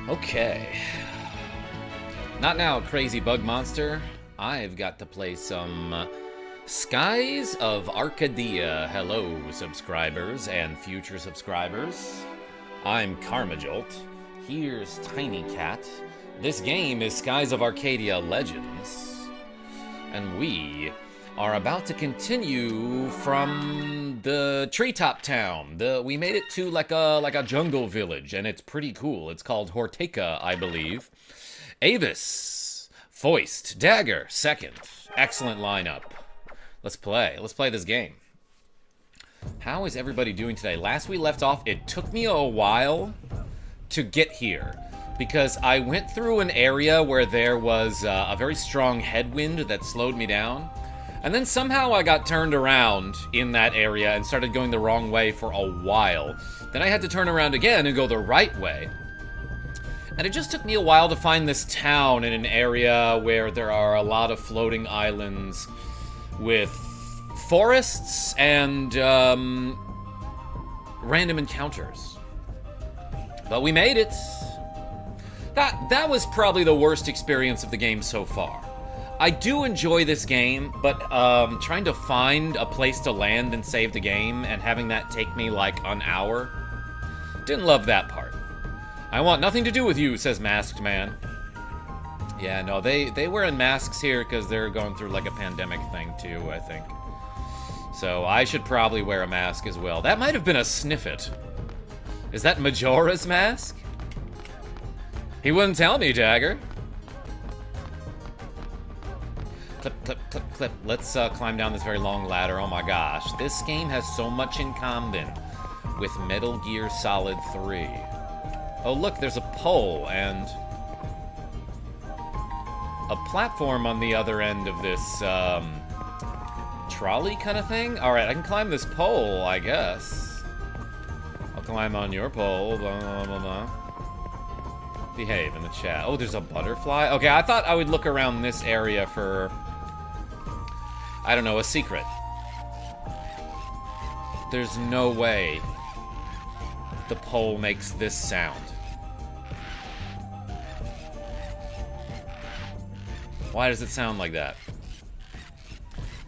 Okay. Not now, crazy bug monster. I've got to play some Skies of Arcadia. Hello, subscribers and future subscribers. I'm KarmaJolt. Here's Tiny Cat. This game is Skies of Arcadia Legends. And we are about to continue from the treetop town. We made it to like a jungle village, and it's pretty cool. It's called Hortica, I believe. Avis, Foist, Dagger, second. Excellent lineup. Let's play. Let's play this game. How is everybody doing today? Last we left off, it took me a while to get here because I went through an area where there was a very strong headwind that slowed me down. And then somehow I got turned around in that area and started going the wrong way for a while. Then I had to turn around again and go the right way. And it just took me a while to find this town in an area where there are a lot of floating islands with forests and random encounters. But we made it. That was probably the worst experience of the game so far. I do enjoy this game, but trying to find a place to land and save the game and having that take me like an hour, didn't love that part. I want nothing to do with you, says Masked Man. Yeah, no, they wearing masks here because they're going through like a pandemic thing too, I think. So I should probably wear a mask as well. That might have been a Sniffit. Is that Majora's mask? He wouldn't tell me, Dagger. Clip, clip, clip, clip. Let's climb down this very long ladder. Oh my gosh. This game has so much in common with Metal Gear Solid 3. Oh look, there's a pole and a platform on the other end of this trolley kind of thing. Alright, I can climb this pole, I guess. I'll climb on your pole. Blah, blah, blah, blah. Behave in the chat. Oh, there's a butterfly? Okay, I thought I would look around this area for, I don't know, a secret. There's no way the pole makes this sound. Why does it sound like that?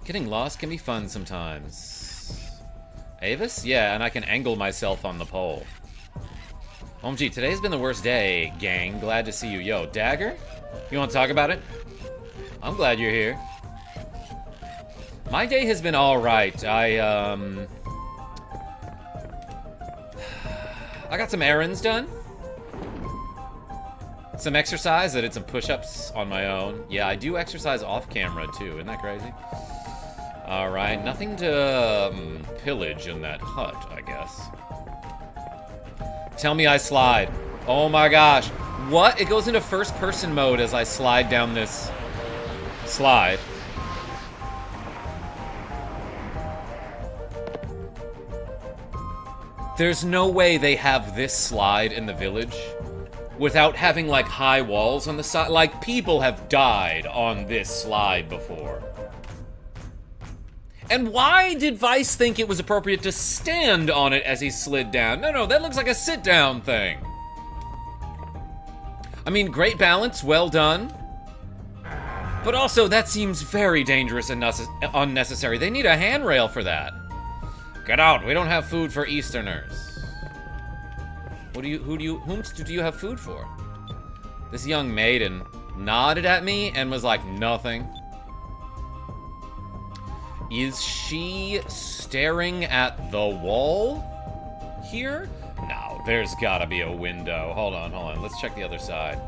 Getting lost can be fun sometimes. Avis? Yeah, and I can angle myself on the pole. OMG, today's been the worst day, gang. Glad to see you. Yo, Dagger? You want to talk about it? I'm glad you're here. My day has been alright. I got some errands done. Some exercise. I did some push-ups on my own. Yeah, I do exercise off camera, too. Isn't that crazy? Alright, nothing to pillage in that hut, I guess. Tell me I slide. Oh my gosh. What? It goes into first-person mode as I slide down this slide. There's no way they have this slide in the village without having, like, high walls on the side. Like, people have died on this slide before. And why did Vice think it was appropriate to stand on it as he slid down? No, that looks like a sit-down thing. I mean, great balance, well done. But also, that seems very dangerous and unnecessary. They need a handrail for that. Get out, we don't have food for Easterners. Whom do you have food for? This young maiden nodded at me and was like, nothing. Is she staring at the wall here? No, there's gotta be a window. Hold on. Let's check the other side.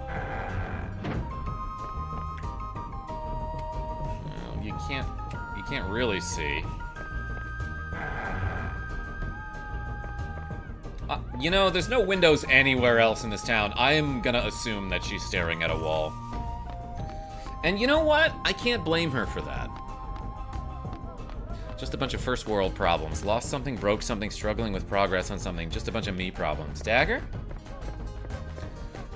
Well, you can't really see. You know, there's no windows anywhere else in this town. I am gonna assume that she's staring at a wall. And you know what? I can't blame her for that. Just a bunch of first world problems. Lost something, broke something, struggling with progress on something. Just a bunch of me problems. Dagger?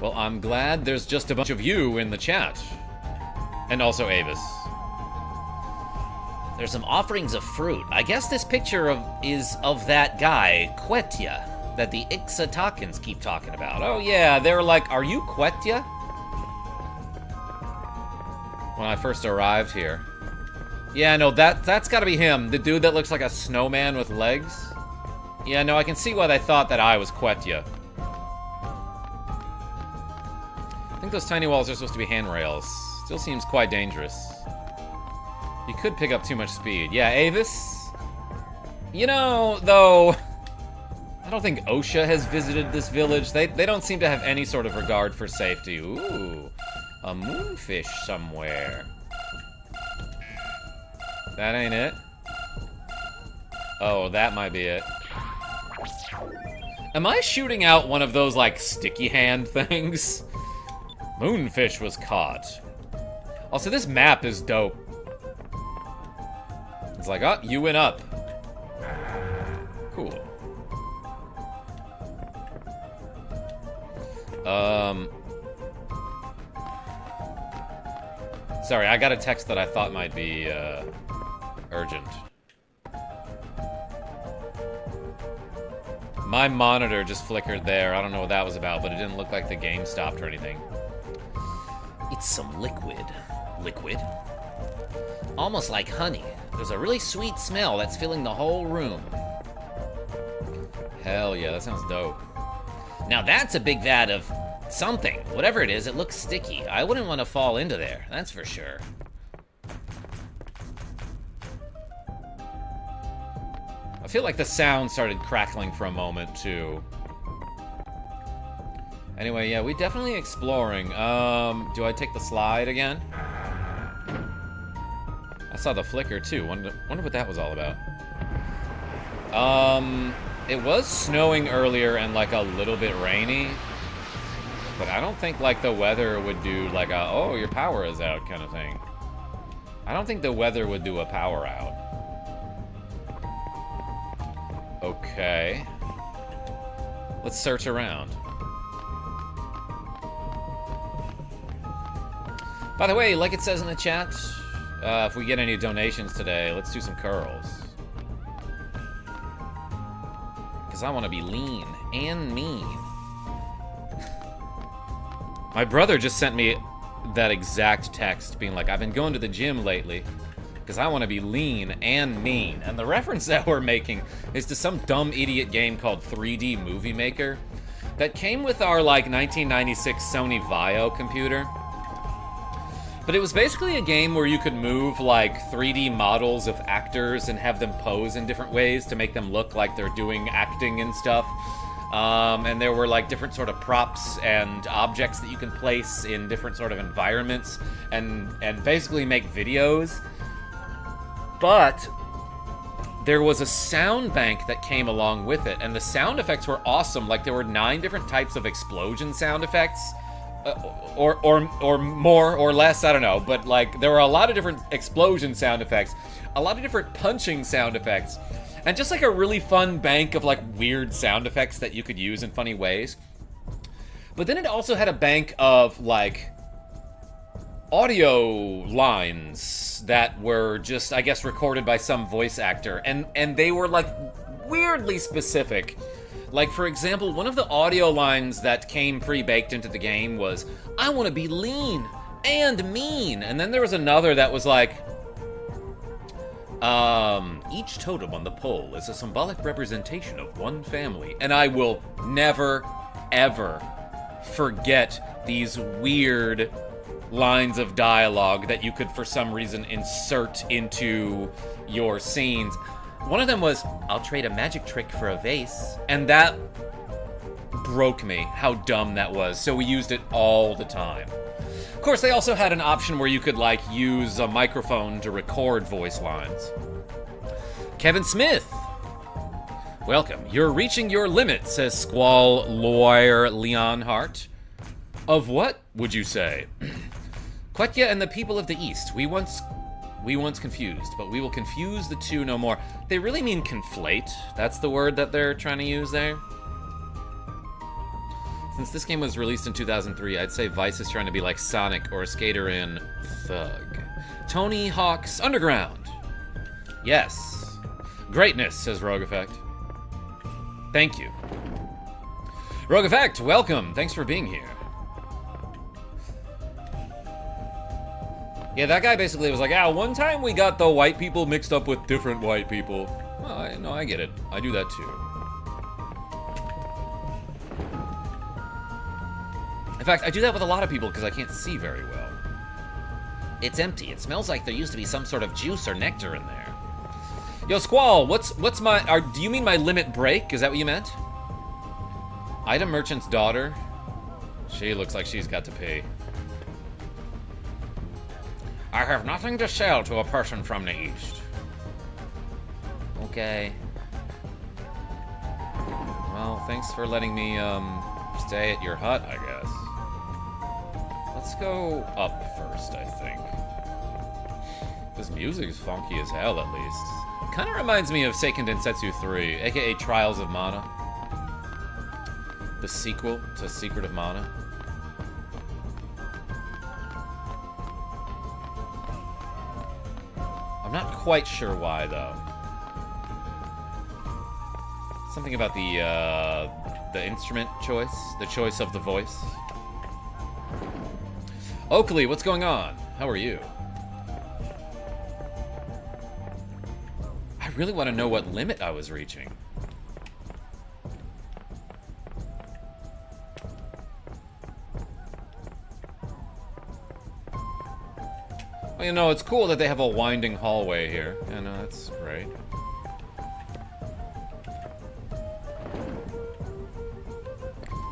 Well, I'm glad there's just a bunch of you in the chat. And also Avis. There's some offerings of fruit. I guess this picture is of that guy, Quetya. that the Ixatakans keep talking about. Oh yeah, they were like, are you Quetya? When I first arrived here. Yeah, no, that's gotta be him. The dude that looks like a snowman with legs. Yeah, no, I can see why they thought that I was Quetya. I think those tiny walls are supposed to be handrails. Still seems quite dangerous. You could pick up too much speed. Yeah, Avis? You know, though, I don't think OSHA has visited this village. They don't seem to have any sort of regard for safety. Ooh, a moonfish somewhere. That ain't it. Oh, that might be it. Am I shooting out one of those, like, sticky hand things? Moonfish was caught. Also, this map is dope. It's like, oh, you went up. Cool. Sorry, I got a text that I thought might be, urgent. My monitor just flickered there. I don't know what that was about, but it didn't look like the game stopped or anything. It's some liquid. Liquid? Almost like honey. There's a really sweet smell that's filling the whole room. Hell yeah, that sounds dope. Now that's a big vat of something. Whatever it is, it looks sticky. I wouldn't want to fall into there, that's for sure. I feel like the sound started crackling for a moment, too. Anyway, yeah, we're definitely exploring. Do I take the slide again? I saw the flicker, too. Wonder what that was all about. It was snowing earlier and, like, a little bit rainy. But I don't think, like, the weather would do, like, a, oh, your power is out kind of thing. I don't think the weather would do a power out. Okay. Let's search around. By the way, like it says in the chat, if we get any donations today, let's do some curls. Because I want to be lean and mean. My brother just sent me that exact text being like, I've been going to the gym lately because I want to be lean and mean. And the reference that we're making is to some dumb idiot game called 3D Movie Maker that came with our, like, 1996 Sony Vaio computer. But it was basically a game where you could move, like, 3D models of actors and have them pose in different ways to make them look like they're doing acting and stuff. And there were, like, different sort of props and objects that you can place in different sort of environments and basically make videos. But there was a sound bank that came along with it, and the sound effects were awesome. Like, there were 9 different types of explosion sound effects, or more or less, I don't know. But, like, there were a lot of different explosion sound effects, a lot of different punching sound effects, and just, like, a really fun bank of, like, weird sound effects that you could use in funny ways. But then it also had a bank of, like, audio lines that were just, I guess, recorded by some voice actor, and they were, like, weirdly specific. Like, for example, one of the audio lines that came pre-baked into the game was, I want to be lean and mean. And then there was another that was like, each totem on the pole is a symbolic representation of one family. And I will never, ever forget these weird lines of dialogue that you could, for some reason, insert into your scenes. One of them was, I'll trade a magic trick for a vase. And that broke me, how dumb that was. So we used it all the time. Of course, they also had an option where you could, like, use a microphone to record voice lines. Kevin Smith. Welcome. You're reaching your limit, says Squall Lawyer Leonhart. Of what, would you say? Quetya and the people of the East. We once confused, but we will confuse the two no more. They really mean conflate. That's the word that they're trying to use there. Since this game was released in 2003, I'd say Vice is trying to be like Sonic or a skater in Thug. Tony Hawk's Underground. Yes. Greatness, says Rogue Effect. Thank you. Rogue Effect, welcome. Thanks for being here. Yeah, that guy basically was like, yeah, one time we got the white people mixed up with different white people. Well, no, I get it. I do that too. In fact, I do that with a lot of people because I can't see very well. It's empty. It smells like there used to be some sort of juice or nectar in there. Yo, Squall, what's my... do you mean my limit break? Is that what you meant? Item merchant's daughter. She looks like she's got to pay. I have nothing to sell to a person from the east. Okay. Well, thanks for letting me, stay at your hut, I guess. Let's go up first, I think. This music is funky as hell, at least. Kind of reminds me of Seiken Densetsu 3, aka Trials of Mana. The sequel to Secret of Mana. I'm not quite sure why, though. Something about the instrument choice, the choice of the voice. Oakley, what's going on? How are you? I really want to know what limit I was reaching. Well, you know, it's cool that they have a winding hallway here. You know, that's great.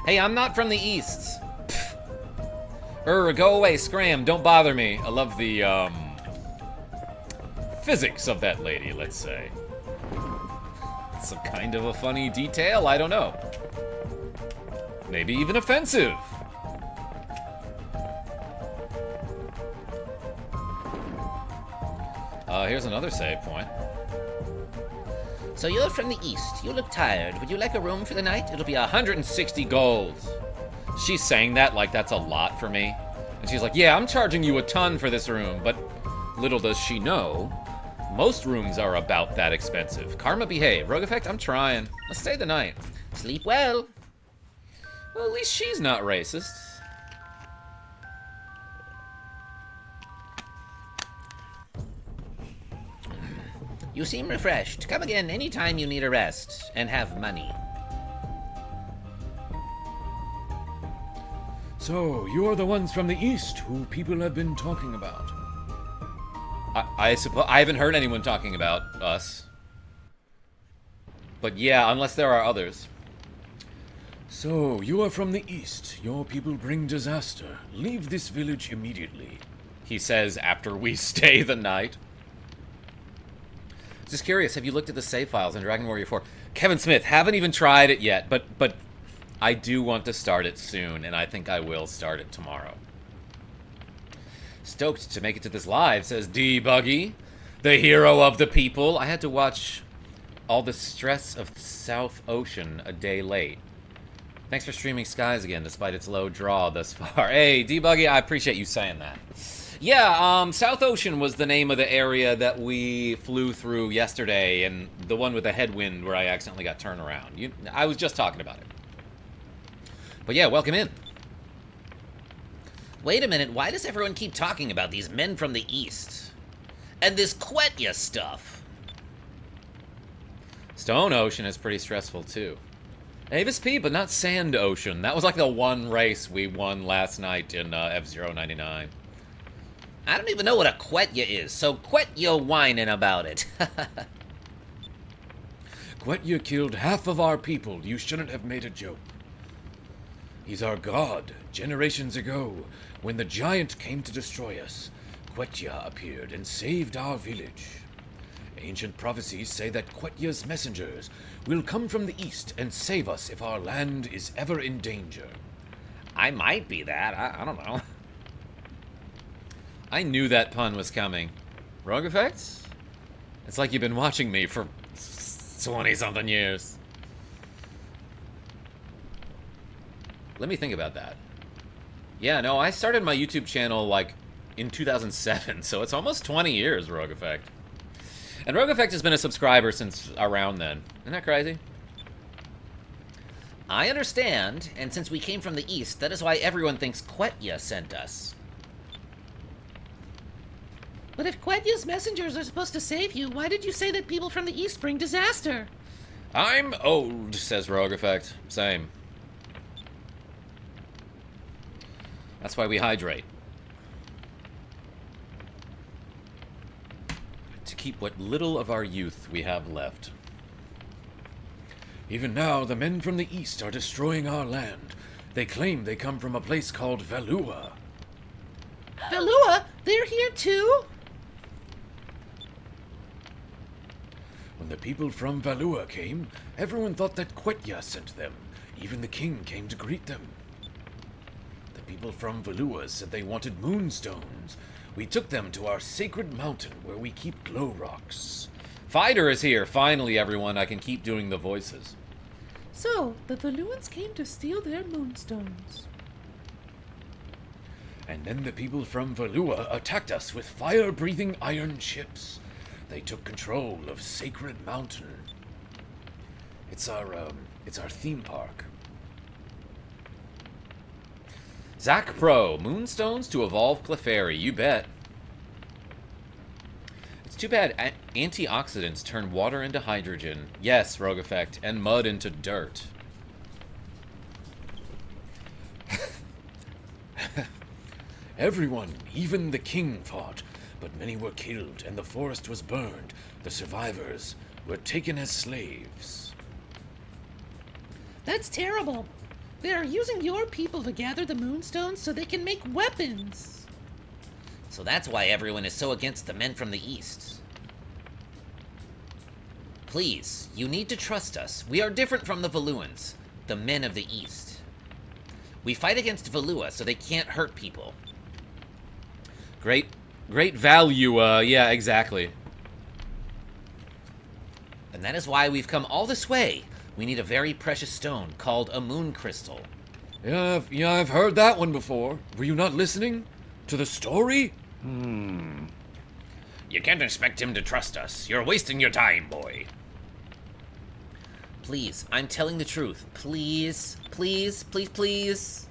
Hey, I'm not from the east. Go away, Scram, don't bother me. I love the, physics of that lady, let's say. It's a kind of a funny detail, I don't know. Maybe even offensive. Here's another save point. So you're from the east. You look tired. Would you like a room for the night? It'll be 160 gold. She's saying that like that's a lot for me. And she's like, yeah, I'm charging you a ton for this room. But little does she know, most rooms are about that expensive. Karma, behave. Rogue Effect, I'm trying. Let's stay the night. Sleep well. Well, at least she's not racist. You seem refreshed. Come again anytime you need a rest and have money. So, you're the ones from the east who people have been talking about. I suppose I haven't heard anyone talking about us. But yeah, unless there are others. So, you are from the east. Your people bring disaster. Leave this village immediately. He says after we stay the night. Just curious, have you looked at the save files in Dragon Warrior 4? Kevin Smith, haven't even tried it yet, but I do want to start it soon, and I think I will start it tomorrow. Stoked to make it to this live, says D-Buggy, the hero of the people. I had to watch all the stress of South Ocean a day late. Thanks for streaming Skies again, despite its low draw thus far. Hey, D-Buggy, I appreciate you saying that. Yeah, South Ocean was the name of the area that we flew through yesterday, and the one with the headwind where I accidentally got turned around. I was just talking about it. But yeah, welcome in. Wait a minute, why does everyone keep talking about these men from the east? And this Quenya stuff? Stone Ocean is pretty stressful, too. Avis P, but not Sand Ocean. That was like the one race we won last night in F-Zero 99. I don't even know what a Quenya is, so quit your whining about it. Quenya killed half of our people. You shouldn't have made a joke. He's our god. Generations ago, when the giant came to destroy us, Quenya appeared and saved our village. Ancient prophecies say that Quenya's messengers will come from the east and save us if our land is ever in danger. I might be that. I don't know. I knew that pun was coming. Rogue Effects? It's like you've been watching me for 20-something years. Let me think about that. Yeah, no, I started my YouTube channel, like, in 2007, so it's almost 20 years, Rogue Effect. And Rogue Effect has been a subscriber since around then. Isn't that crazy? I understand, and since we came from the east, that is why everyone thinks Quetya sent us. But if Quetya's messengers are supposed to save you, why did you say that people from the east bring disaster? I'm old, says Rogue Effect. Same. That's why we hydrate. To keep what little of our youth we have left. Even now, the men from the east are destroying our land. They claim they come from a place called Valua. Valua? They're here too? When the people from Valua came, everyone thought that Quetya sent them. Even the king came to greet them. The people from Valua said they wanted moonstones. We took them to our sacred mountain where we keep glow rocks. Fighter is here. Finally, everyone. I can keep doing the voices. So, the Valuans came to steal their moonstones. And then the people from Valua attacked us with fire-breathing iron ships. They took control of Sacred Mountain. It's our theme park. Zach Pro, moonstones to evolve Clefairy. You bet. It's too bad antioxidants turn water into hydrogen. Yes, Rogue Effect, and mud into dirt. Everyone, even the king, fought, but many were killed and the forest was burned. The survivors were taken as slaves. That's terrible. They're using your people to gather the moonstones so they can make weapons. So that's why everyone is so against the men from the east. Please, you need to trust us. We are different from the Valuans, the men of the east. We fight against Valua so they can't hurt people. Great value, yeah, exactly. And that is why we've come all this way. We need a very precious stone called a moon crystal. Yeah, I've heard that one before. Were you not listening to the story? You can't expect him to trust us. You're wasting your time, boy. Please, I'm telling the truth. Please, please, please, please.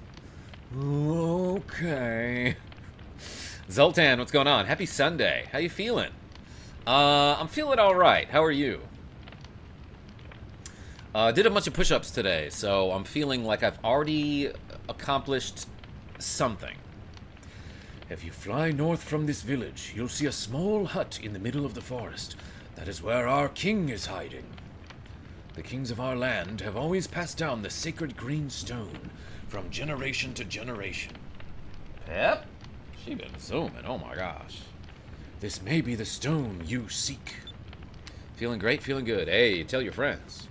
Okay. Zoltan, what's going on? Happy Sunday. How you feeling? I'm feeling all right. How are you? Did a bunch of push-ups today, so I'm feeling like I've already accomplished something. If you fly north from this village, you'll see a small hut in the middle of the forest. That is where our king is hiding. The kings of our land have always passed down the sacred green stone from generation to generation. Pep? She been zooming, oh my gosh. This may be the stone you seek. Feeling great, feeling good. Hey, tell your friends.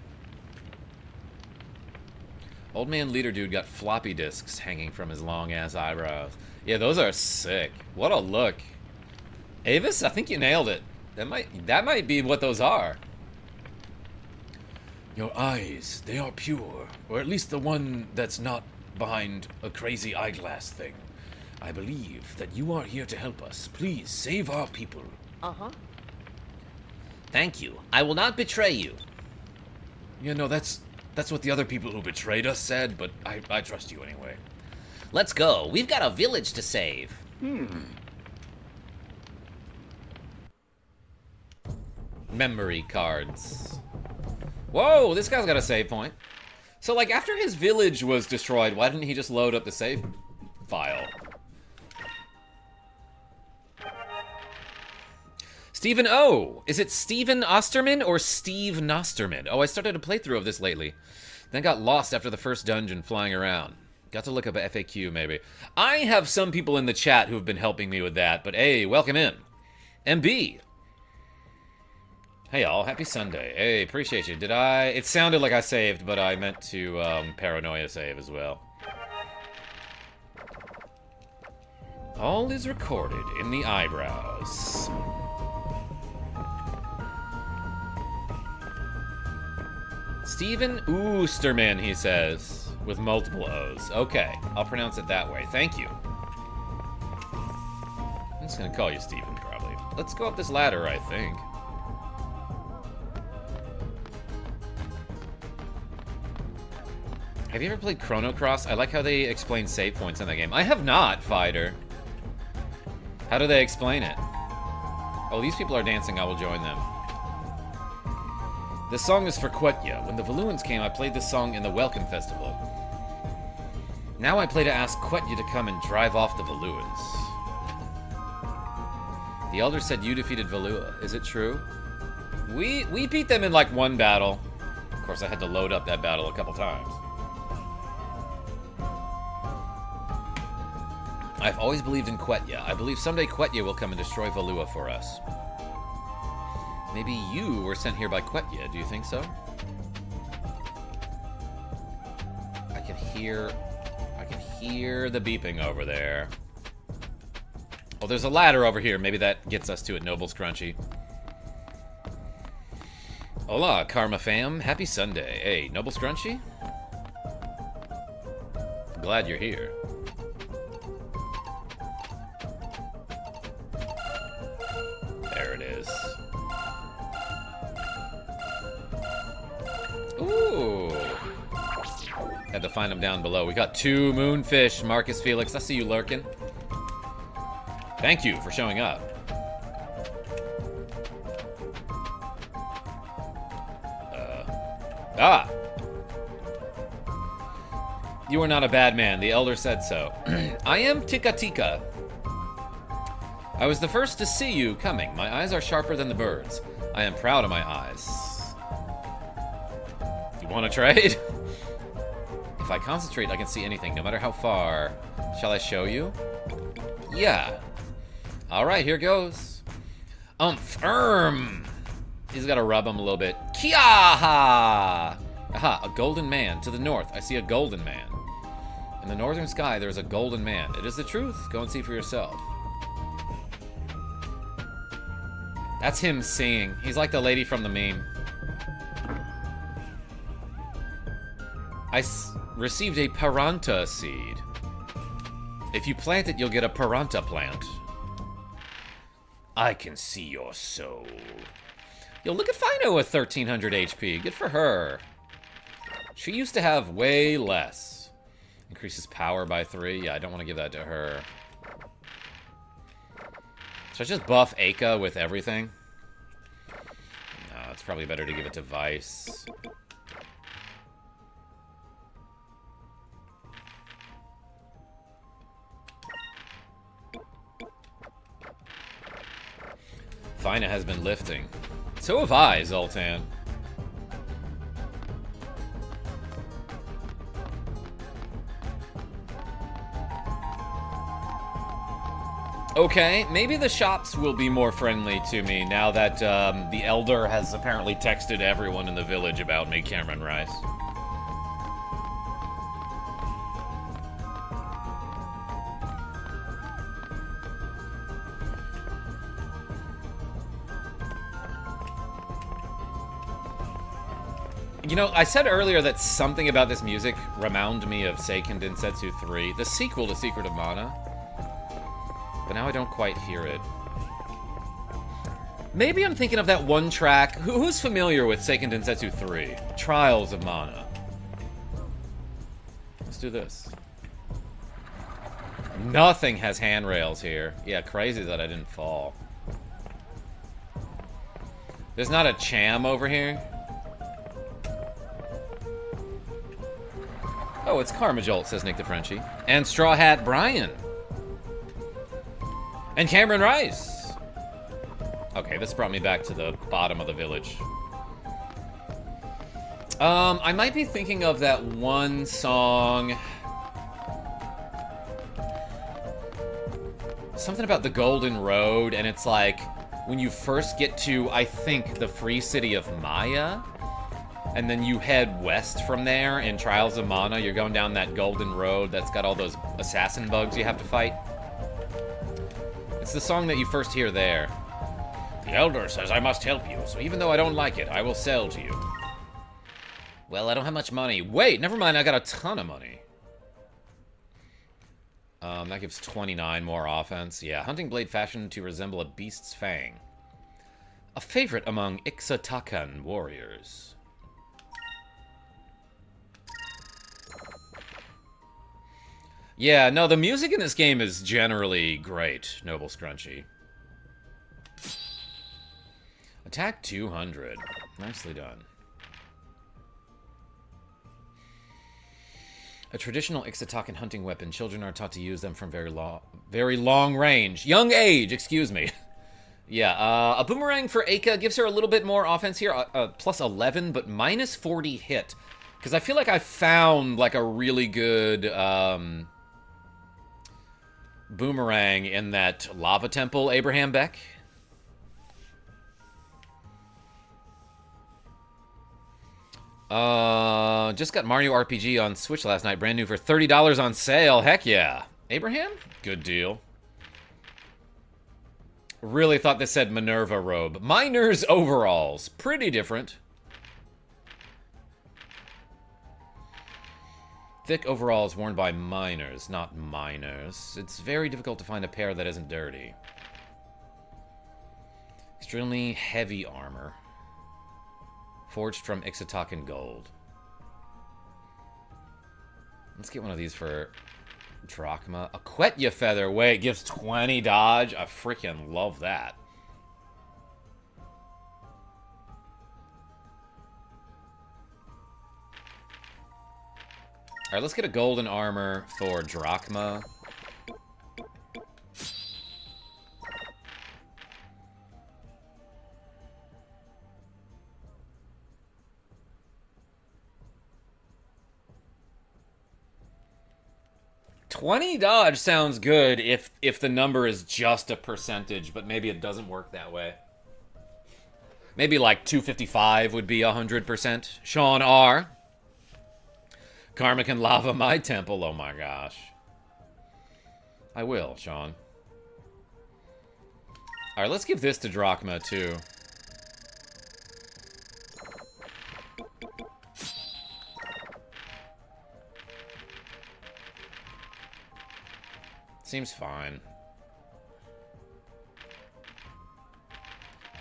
Old man leader dude got floppy disks hanging from his long-ass eyebrows. Yeah, those are sick. What a look. Avis, I think you nailed it. That might be what those are. Your eyes, they are pure. Or at least the one that's not behind a crazy eyeglass thing. I believe that you are here to help us. Please, save our people. Uh-huh. Thank you. I will not betray you. Yeah, no, that's what the other people who betrayed us said, but I trust you anyway. Let's go. We've got a village to save. Memory cards. Whoa, this guy's got a save point. So, like, after his village was destroyed, why didn't he just load up the save file? Stephen O. Is it Steven Osterman or Steve Nosterman? Oh, I started a playthrough of this lately. Then got lost after the first dungeon flying around. Got to look up a FAQ, maybe. I have some people in the chat who have been helping me with that, but hey, welcome in. MB. Hey, y'all. Happy Sunday. Hey, appreciate you. Did I... It sounded like I saved, but I meant to paranoia save as well. All is recorded in the eyebrows. Steven Oosterman, he says, with multiple O's. Okay, I'll pronounce it that way. Thank you. I'm just gonna call you Steven, probably. Let's go up this ladder, I think. Have you ever played Chrono Cross? I like how they explain save points in that game. I have not, Fighter. How do they explain it? Oh, these people are dancing. I will join them. This song is for Quetya. When the Valuans came, I played this song in the Welcome Festival. Now I play to ask Quetya to come and drive off the Valuans. The Elder said you defeated Valua. Is it true? We beat them in like one battle. Of course, I had to load up that battle a couple times. I've always believed in Quetya. I believe someday Quetya will come and destroy Valua for us. Maybe you were sent here by Quetya. Do you think so? I can hear the beeping over there. Oh, there's a ladder over here. Maybe that gets us to it, Noble Scrunchy. Hola, Karma fam. Happy Sunday. Hey, Noble Scrunchy? Glad you're here. There it is. Ooh. Had to find them down below. We got 2 moonfish, Marcus Felix. I see you lurking. Thank you for showing up. You are not a bad man. The Elder said so. I am Tika Tika. I was the first to see you coming. My eyes are sharper than the birds. I am proud of my eyes. You want to trade? If I concentrate, I can see anything, no matter how far. Shall I show you? Yeah. Alright, here goes. He's got to rub him a little bit. Kiaha! Aha, a golden man. To the north, I see a golden man. In the northern sky, there is a golden man. It is the truth. Go and see for yourself. That's him singing. He's like the lady from the meme. I received a Paranta seed. If you plant it, you'll get a Paranta plant. I can see your soul. Yo, look at Fino with 1300 HP. Good for her. She used to have way less. Increases power by 3. Yeah, I don't want to give that to her. Should I just buff Aka with everything? No, it's probably better to give it to Vice. Fina has been lifting. So have I, Zoltan. Okay, maybe the shops will be more friendly to me now that the Elder has apparently texted everyone in the village about me, Cameron Rice. You know, I said earlier that something about this music reminded me of Seiken Densetsu 3, the sequel to Secret of Mana. But now I don't quite hear it. Maybe I'm thinking of that one track. Who's familiar with Seiken Densetsu 3? Trials of Mana. Let's do this. Nothing has handrails here. Yeah, crazy that I didn't fall. There's not a Cham over here? Oh, it's KarmaJolt, says Nick the Frenchie. And Straw Hat Brian. And Cameron Rice. Okay, this brought me back to the bottom of the village. I might be thinking of that one song. Something about the Golden Road, and it's like when you first get to, I think, the free city of Maya, and then you head west from there in Trials of Mana. You're going down that Golden Road that's got all those assassin bugs you have to fight. It's the song that you first hear there. The Elder says I must help you, so even though I don't like it, I will sell to you. Well, I don't have much money. Wait, never mind, I got a ton of money. That gives 29 more offense. Yeah, hunting blade fashioned to resemble a beast's fang. A favorite among Ixatakan warriors. Yeah, no, the music in this game is generally great, Noble Scrunchy. Attack 200. Nicely done. A traditional Ixotakan hunting weapon. Children are taught to use them from very long range. Young age, excuse me. Yeah, a boomerang for Aika gives her a little bit more offense here. Plus 11, but minus 40 hit. Because I feel like I found, like, a really good, boomerang in that lava temple, Abraham Beck. Just got Mario RPG on Switch last night, brand new for $30 on sale. Heck yeah. Abraham? Good deal. Really thought this said Minerva robe. Miner's overalls. Pretty different. Thick overalls worn by miners, not miners. It's very difficult to find a pair that isn't dirty. Extremely heavy armor. Forged from Ixotakan gold. Let's get one of these for drachma. A Quenya feather. Wait, gives 20 dodge. I freaking love that. Alright, let's get a golden armor for drachma. $20 dodge sounds good if the number is just a percentage, but maybe it doesn't work that way. Maybe like 255 would be 100%. Sean R. Karma can lava my temple. Oh my gosh. I will, Sean. Alright, let's give this to drachma too. Seems fine.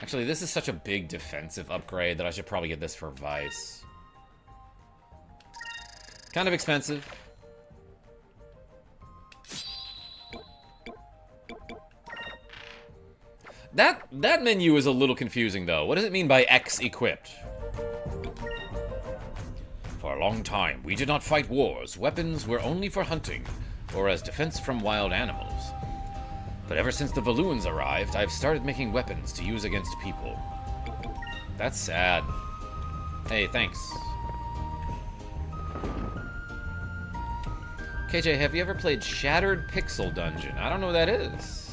Actually, this is such a big defensive upgrade that I should probably get this for Vice. Kind of expensive. That menu is a little confusing, though. What does it mean by X equipped? For a long time, we did not fight wars. Weapons were only for hunting, or as defense from wild animals. But ever since the Valuans arrived, I've started making weapons to use against people. That's sad. Hey, thanks. KJ, have you ever played Shattered Pixel Dungeon? I don't know what that is.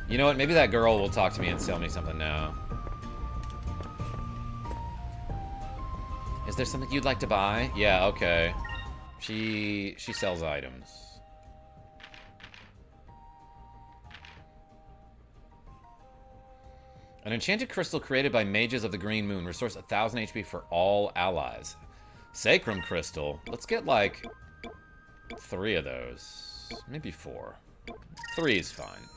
You know what? Maybe that girl will talk to me and sell me something now. Is there something you'd like to buy? Yeah, okay. She sells items. An enchanted crystal created by mages of the Green Moon restores 1,000 HP for all allies. Sacrum crystal. Let's get like 3 of those. Maybe 4. 3 is fine.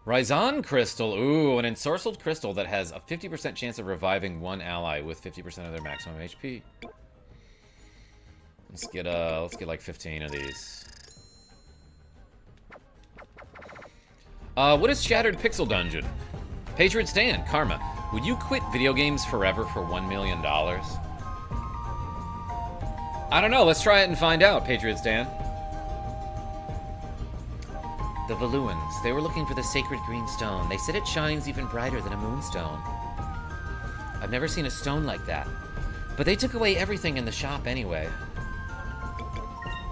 Ryzan crystal. Ooh, an ensorcelled crystal that has a 50% chance of reviving one ally with 50% of their maximum HP. Let's get like 15 of these. What is Shattered Pixel Dungeon? Patriot Stan, Karma, would you quit video games forever for $1 million? I don't know, let's try it and find out, Patriot Stan. The Valuans, they were looking for the sacred green stone. They said it shines even brighter than a moonstone. I've never seen a stone like that. But they took away everything in the shop anyway.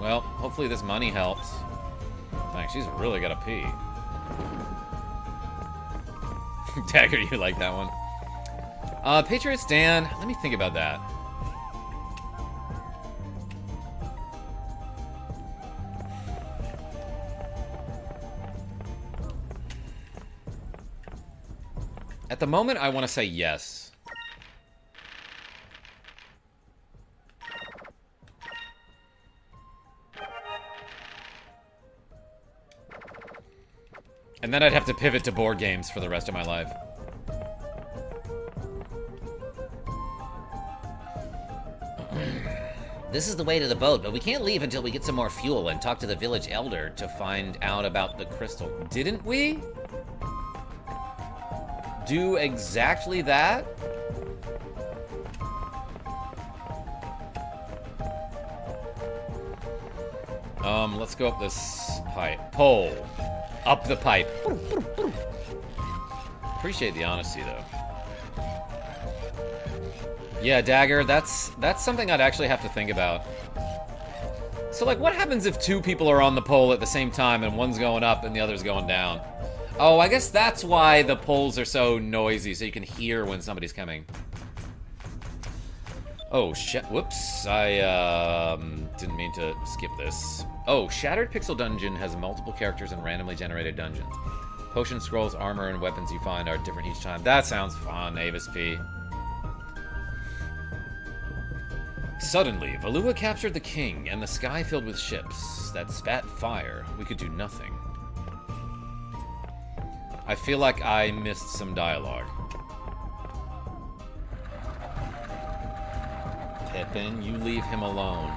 Well, hopefully this money helps. Thanks, she's really gotta pee. Dagger, you like that one? Patriot Stan, let me think about that. At the moment, I want to say yes. And then I'd have to pivot to board games for the rest of my life. This is the way to the boat, but we can't leave until we get some more fuel and talk to the village elder to find out about the crystal. Didn't we do exactly that? Let's go up this pipe. Pole. Up the pipe. Appreciate the honesty, though. Yeah, Dagger, that's something I'd actually have to think about. So, like, what happens if two people are on the pole at the same time and one's going up and the other's going down? Oh, I guess that's why the poles are so noisy, so you can hear when somebody's coming. Oh, shit. Whoops. I, didn't mean to skip this. Oh, Shattered Pixel Dungeon has multiple characters and randomly generated dungeons. Potion, scrolls, armor, and weapons you find are different each time. That sounds fun, Avis P. Suddenly, Valua captured the king, and the sky filled with ships that spat fire. We could do nothing. I feel like I missed some dialogue. Pippin, you leave him alone.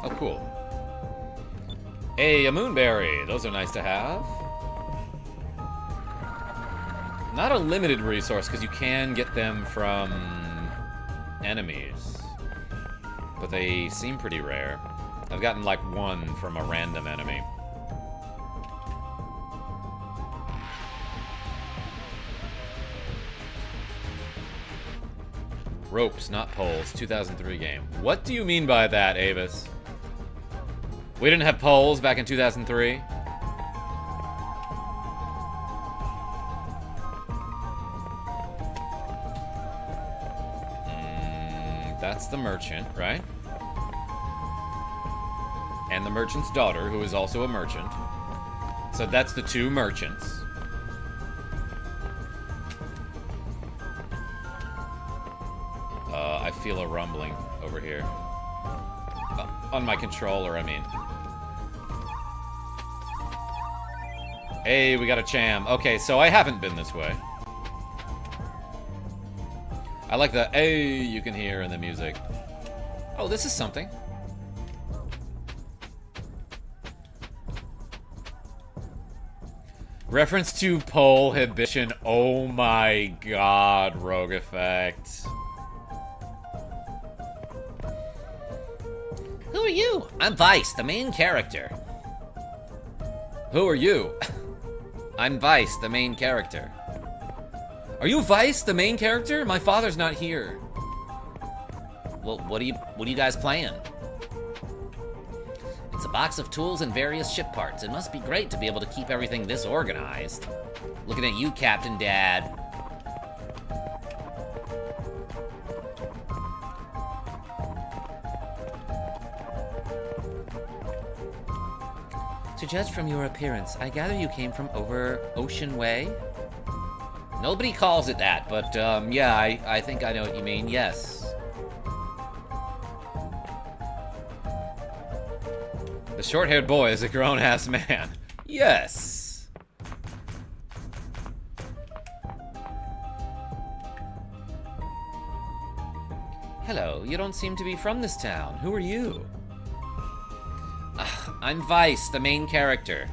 Oh, cool. Hey, a moonberry. Those are nice to have. Not a limited resource, because you can get them from enemies. But they seem pretty rare. I've gotten, like, one from a random enemy. Ropes, not poles. 2003 game. What do you mean by that, Avis? We didn't have poles back in 2003? That's the merchant, right? And the merchant's daughter, who is also a merchant. So that's the two merchants. I feel a rumbling over here. On my controller, I mean. Hey, we got a cham. Okay, so I haven't been this way. I like the hey you can hear in the music. Oh, this is something. Reference to prohibition. Oh my god, Rogue Effect. Who are you? I'm Vice, the main character. Who are you? I'm Vice, the main character. Are you Vice, the main character? My father's not here. Well, what are you guys playing? It's a box of tools and various ship parts. It must be great to be able to keep everything this organized. Looking at you, Captain Dad. To judge from your appearance, I gather you came from over Ocean Way? Nobody calls it that, but, yeah, I think I know what you mean, yes. The short-haired boy is a grown-ass man. Yes. Hello, you don't seem to be from this town. Who are you? I'm Vice, the main character.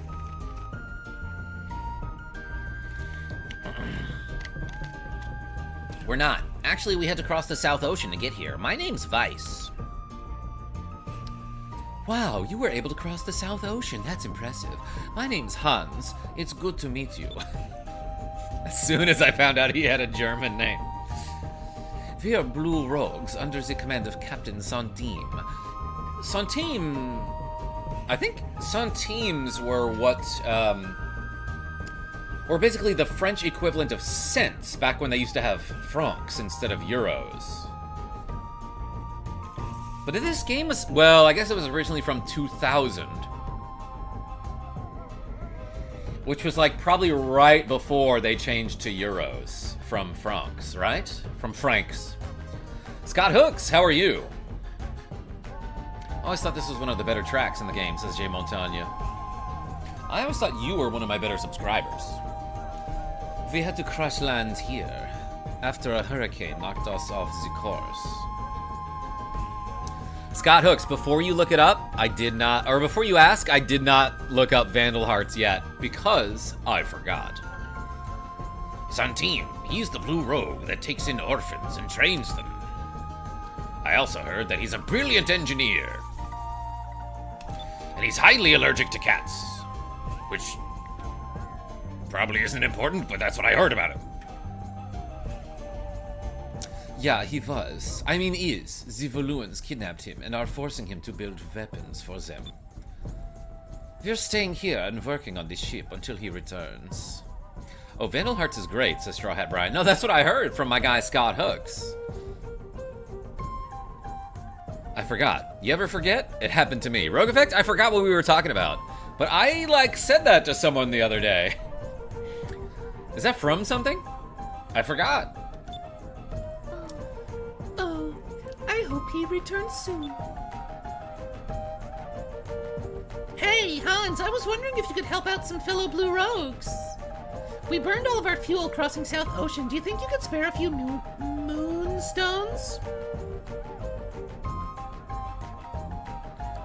We're not. Actually, we had to cross the South Ocean to get here. My name's Vice. Wow, you were able to cross the South Ocean. That's impressive. My name's Hans. It's good to meet you. As soon as I found out he had a German name. We are Blue Rogues under the command of Captain Centime. Centime... I think centimes were what, were basically the French equivalent of cents back when they used to have francs instead of euros. But this game was, well, I guess it was originally from 2000. Which was like probably right before they changed to euros from francs, right? From francs. Scott Hooks, how are you? I always thought this was one of the better tracks in the game, says Jay Montagne. I always thought you were one of my better subscribers. We had to crash land here after a hurricane knocked us off the course. Scott Hooks, before you look it up, I did not, or before you ask, I did not look up Vandal Hearts yet, because I forgot. Santim, he's the blue rogue that takes in orphans and trains them. I also heard that he's a brilliant engineer. And he's highly allergic to cats. Which probably isn't important, but that's what I heard about him. Yeah, he was. I mean, is. The Voluans kidnapped him and are forcing him to build weapons for them. We're staying here and working on the ship until he returns. Oh, Vandal Hearts is great, says Straw Hat Brian. No, that's what I heard from my guy Scott Hooks. I forgot. You ever forget? It happened to me. Rogue Effect, I forgot what we were talking about. But I, like, said that to someone the other day. Is that from something? I forgot. Oh, I hope he returns soon. Hey, Hans, I was wondering if you could help out some fellow Blue Rogues. We burned all of our fuel crossing South Ocean. Do you think you could spare a few moonstones?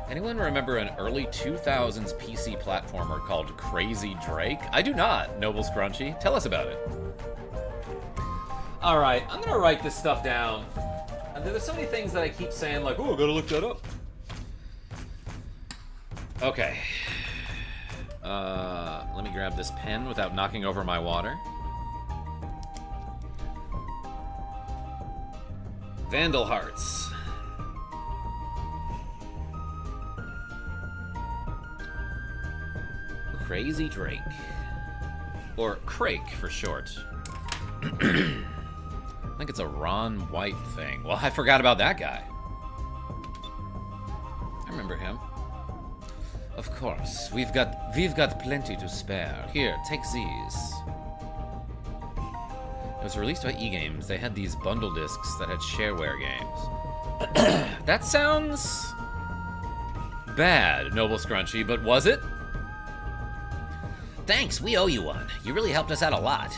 Anyone remember an early 2000s PC platformer called Crazy Drake? I do not, Noble Scrunchy. Tell us about it. Alright, I'm gonna write this stuff down. And there's so many things that I keep saying, like, oh, I gotta look that up. Okay. Let me grab this pen without knocking over my water. Vandal Hearts. Crazy Drake. Or Crake for short. I think it's a Ron White thing. Well, I forgot about that guy. I remember him. Of course, we've got plenty to spare. Here, take these. It was released by eGames. They had these bundle discs that had shareware games. That sounds bad, Noble Scrunchy, but was it? Thanks, we owe you one. You really helped us out a lot.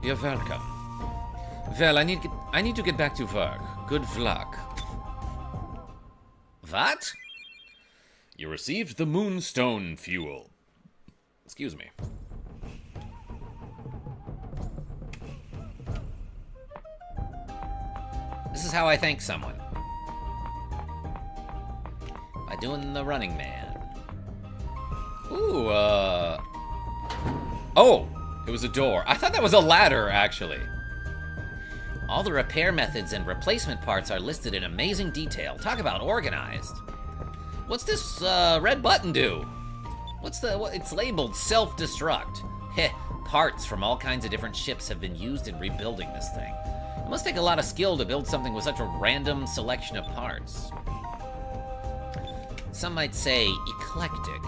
You're welcome. Well, I need to get back to work. Good luck. What? You received the moonstone fuel. Excuse me. This is how I thank someone. By doing the Running Man. Ooh, oh, it was a door. I thought that was a ladder, actually. All the repair methods and replacement parts are listed in amazing detail. Talk about organized. What's this red button do? It's labeled self-destruct. Heh, parts from all kinds of different ships have been used in rebuilding this thing. It must take a lot of skill to build something with such a random selection of parts. Some might say eclectic.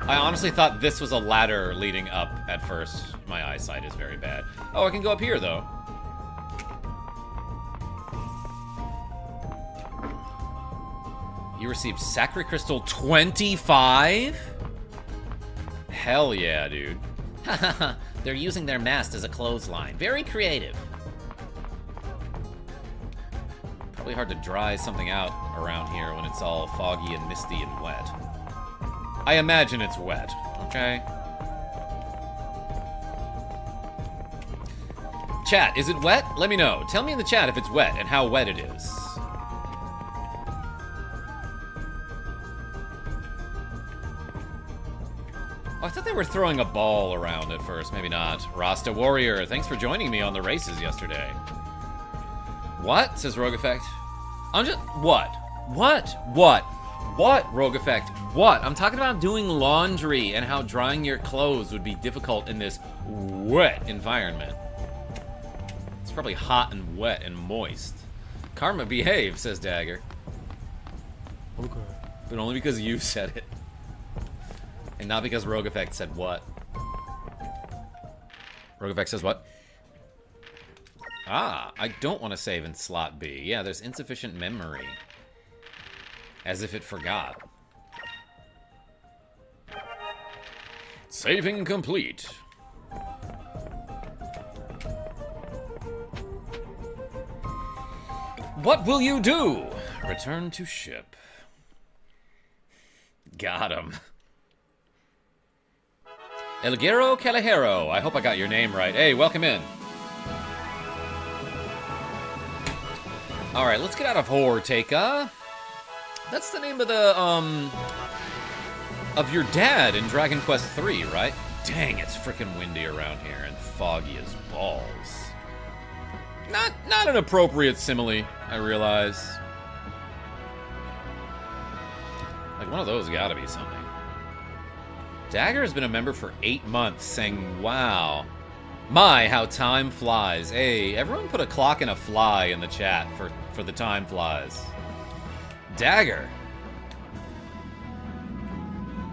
I honestly thought this was a ladder leading up at first. My eyesight is very bad. Oh, I can go up here, though. You received Sacred Crystal 25? Hell yeah, dude. Hahaha, they're using their mast as a clothesline. Very creative. Probably hard to dry something out around here when it's all foggy and misty and wet. I imagine it's wet, okay? Chat, is it wet? Let me know. Tell me in the chat if it's wet and how wet it is. Oh, I thought they were throwing a ball around at first. Maybe not. Rasta Warrior, thanks for joining me on the races yesterday. What? Says Rogue Effect. I'm just... What? What, Rogue Effect? What? I'm talking about doing laundry and how drying your clothes would be difficult in this wet environment. It's probably hot and wet and moist. Karma, behave, says Dagger. Okay. But only because you said it. And not because Rogue Effect said what. Rogue Effect says what? Ah, I don't want to save in slot B. Yeah, there's insufficient memory. As if it forgot. Saving complete. What will you do? Return to ship. Got him. Elguero Calajero. I hope I got your name right. Hey, welcome in. Alright, let's get out of Horteka. That's the name of the, of your dad in Dragon Quest III, right? Dang, it's freaking windy around here and foggy as balls. Not an appropriate simile, I realize. Like, one of those gotta be something. Dagger has been a member for 8 months, saying, wow. My, how time flies. Hey, everyone put a clock and a fly in the chat for the time flies. Dagger.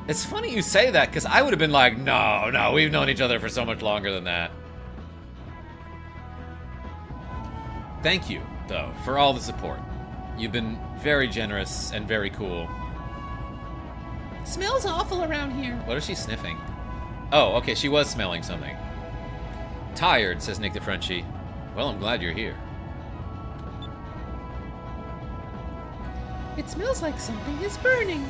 It's funny you say that, because I would have been like, no, we've known each other for so much longer than that. Thank you, though, for all the support. You've been very generous and very cool. Smells awful around here. What is she sniffing? Oh, okay, she was smelling something. Tired, says Nick the Frenchie. Well, I'm glad you're here. It smells like something is burning.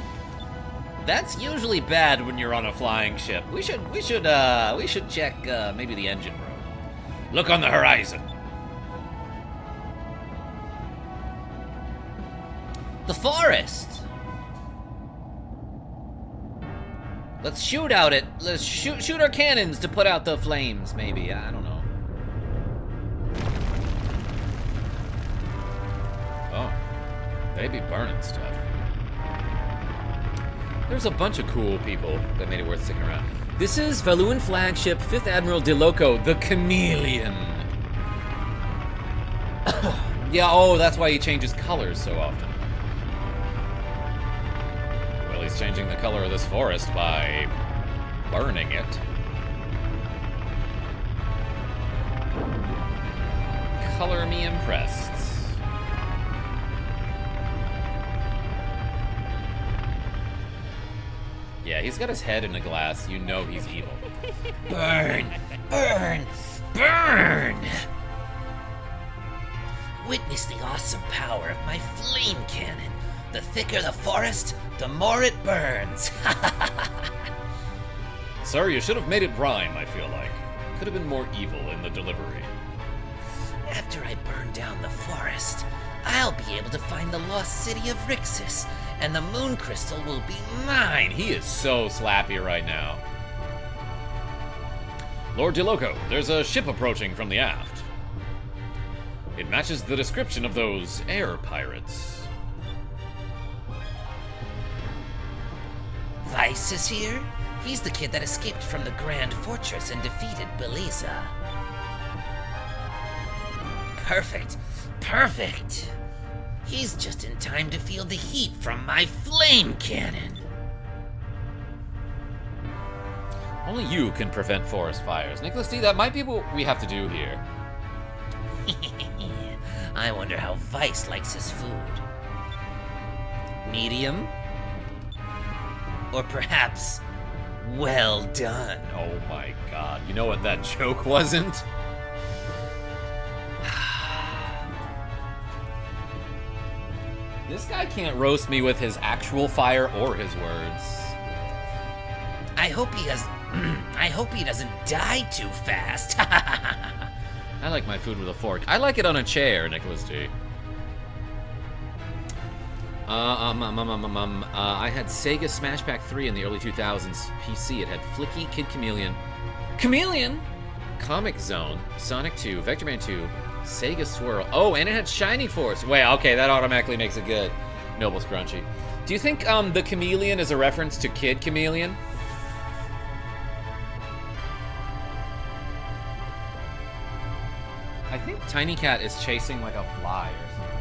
That's usually bad when you're on a flying ship. We should check maybe the engine room. Look on the horizon. The forest. Let's shoot out it. Let's shoot our cannons to put out the flames. Maybe, I don't know. Oh, they be burning stuff. There's a bunch of cool people that made it worth sticking around. This is Valuan flagship 5th Admiral De Loco, the Chameleon. Yeah, oh, that's why he changes colors so often. Well, he's changing the color of this forest by burning it. Color me impressed. Yeah, he's got his head in a glass. You know he's evil. Burn! Burn! Burn! Witness the awesome power of my flame cannon. The thicker the forest, the more it burns. Sir, you should have made it rhyme, I feel like. Could have been more evil in the delivery. After I burn down the forest, I'll be able to find the lost city of Rixus, and the moon crystal will be mine. He is so slappy right now. Lord DeLoco, there's a ship approaching from the aft. It matches the description of those air pirates. Weiss is here? He's the kid that escaped from the Grand Fortress and defeated Beliza. Perfect. Perfect. He's just in time to feel the heat from my flame cannon. Only you can prevent forest fires. Nicholas D, that might be what we have to do here. I wonder how Weiss likes his food. Medium? Or perhaps, well done. Oh my god. You know what that joke wasn't? This guy can't roast me with his actual fire or his words. I hope he has. I hope he doesn't die too fast. I like my food with a fork. I like it on a chair, Nicholas D. I had Sega Smash Pack 3 in the early 2000s PC. It had Flicky, Kid Chameleon, Comic Zone, Sonic 2, Vector Man 2, Sega Swirl. Oh, and it had Shiny Force. Wait, okay, that automatically makes it good. Noble Scrunchy. Do you think the Chameleon is a reference to Kid Chameleon? I think Tiny Cat is chasing like a fly or something.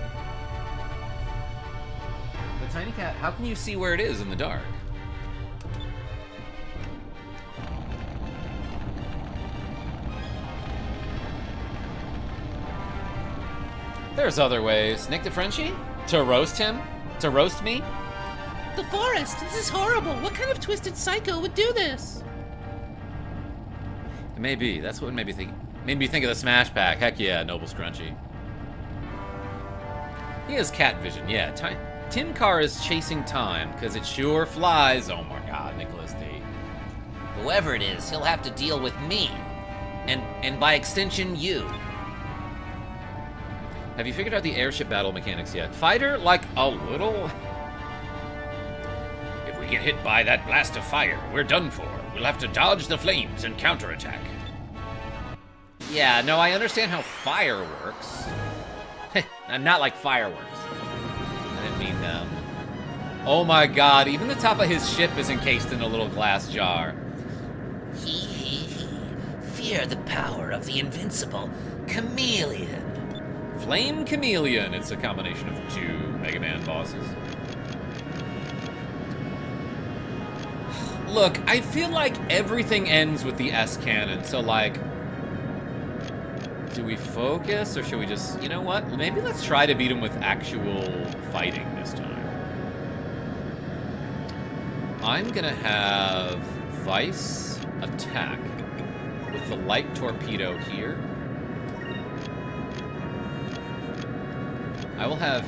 The Tiny Cat, how can you see where it is in the dark? There's other ways. Nick the Frenchie? To roast him? To roast me? The forest! This is horrible! What kind of twisted psycho would do this? It may be. That's what made me think of the Smash Pack. Heck yeah, Noble Scrunchy. He has cat vision, yeah. Tin Car is chasing time, because it sure flies. Oh my god, Nicholas D. Whoever it is, he'll have to deal with me. And by extension, you. Have you figured out the airship battle mechanics yet? Fighter, like, a little? If we get hit by that blast of fire, we're done for. We'll have to dodge the flames and counterattack. Yeah, no, I understand how fire works. Not like fireworks. I didn't mean them. Oh my god, even the top of his ship is encased in a little glass jar. He. Fear the power of the invincible chameleon. Flame Chameleon. It's a combination of two Mega Man bosses. Look, I feel like everything ends with the S cannon, so like... Do we focus, or should we just... You know what? Maybe let's try to beat him with actual fighting this time. I'm gonna have Vice attack with the light torpedo here. I will have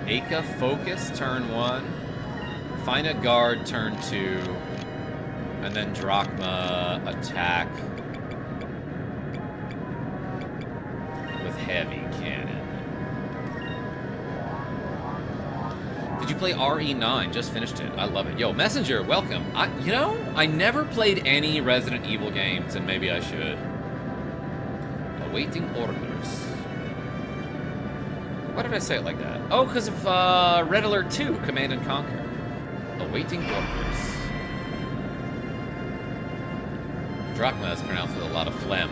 Aka focus turn 1, Fina guard turn 2, and then Drachma attack with heavy cannon. Did you play RE9? Just finished it. I love it. Yo, Messenger, welcome. You know, I never played any Resident Evil games, and maybe I should. Awaiting orders. Why did I say it like that? Oh, because of Red Alert 2, Command and Conquer. Awaiting orders. Drachma is pronounced with a lot of phlegm.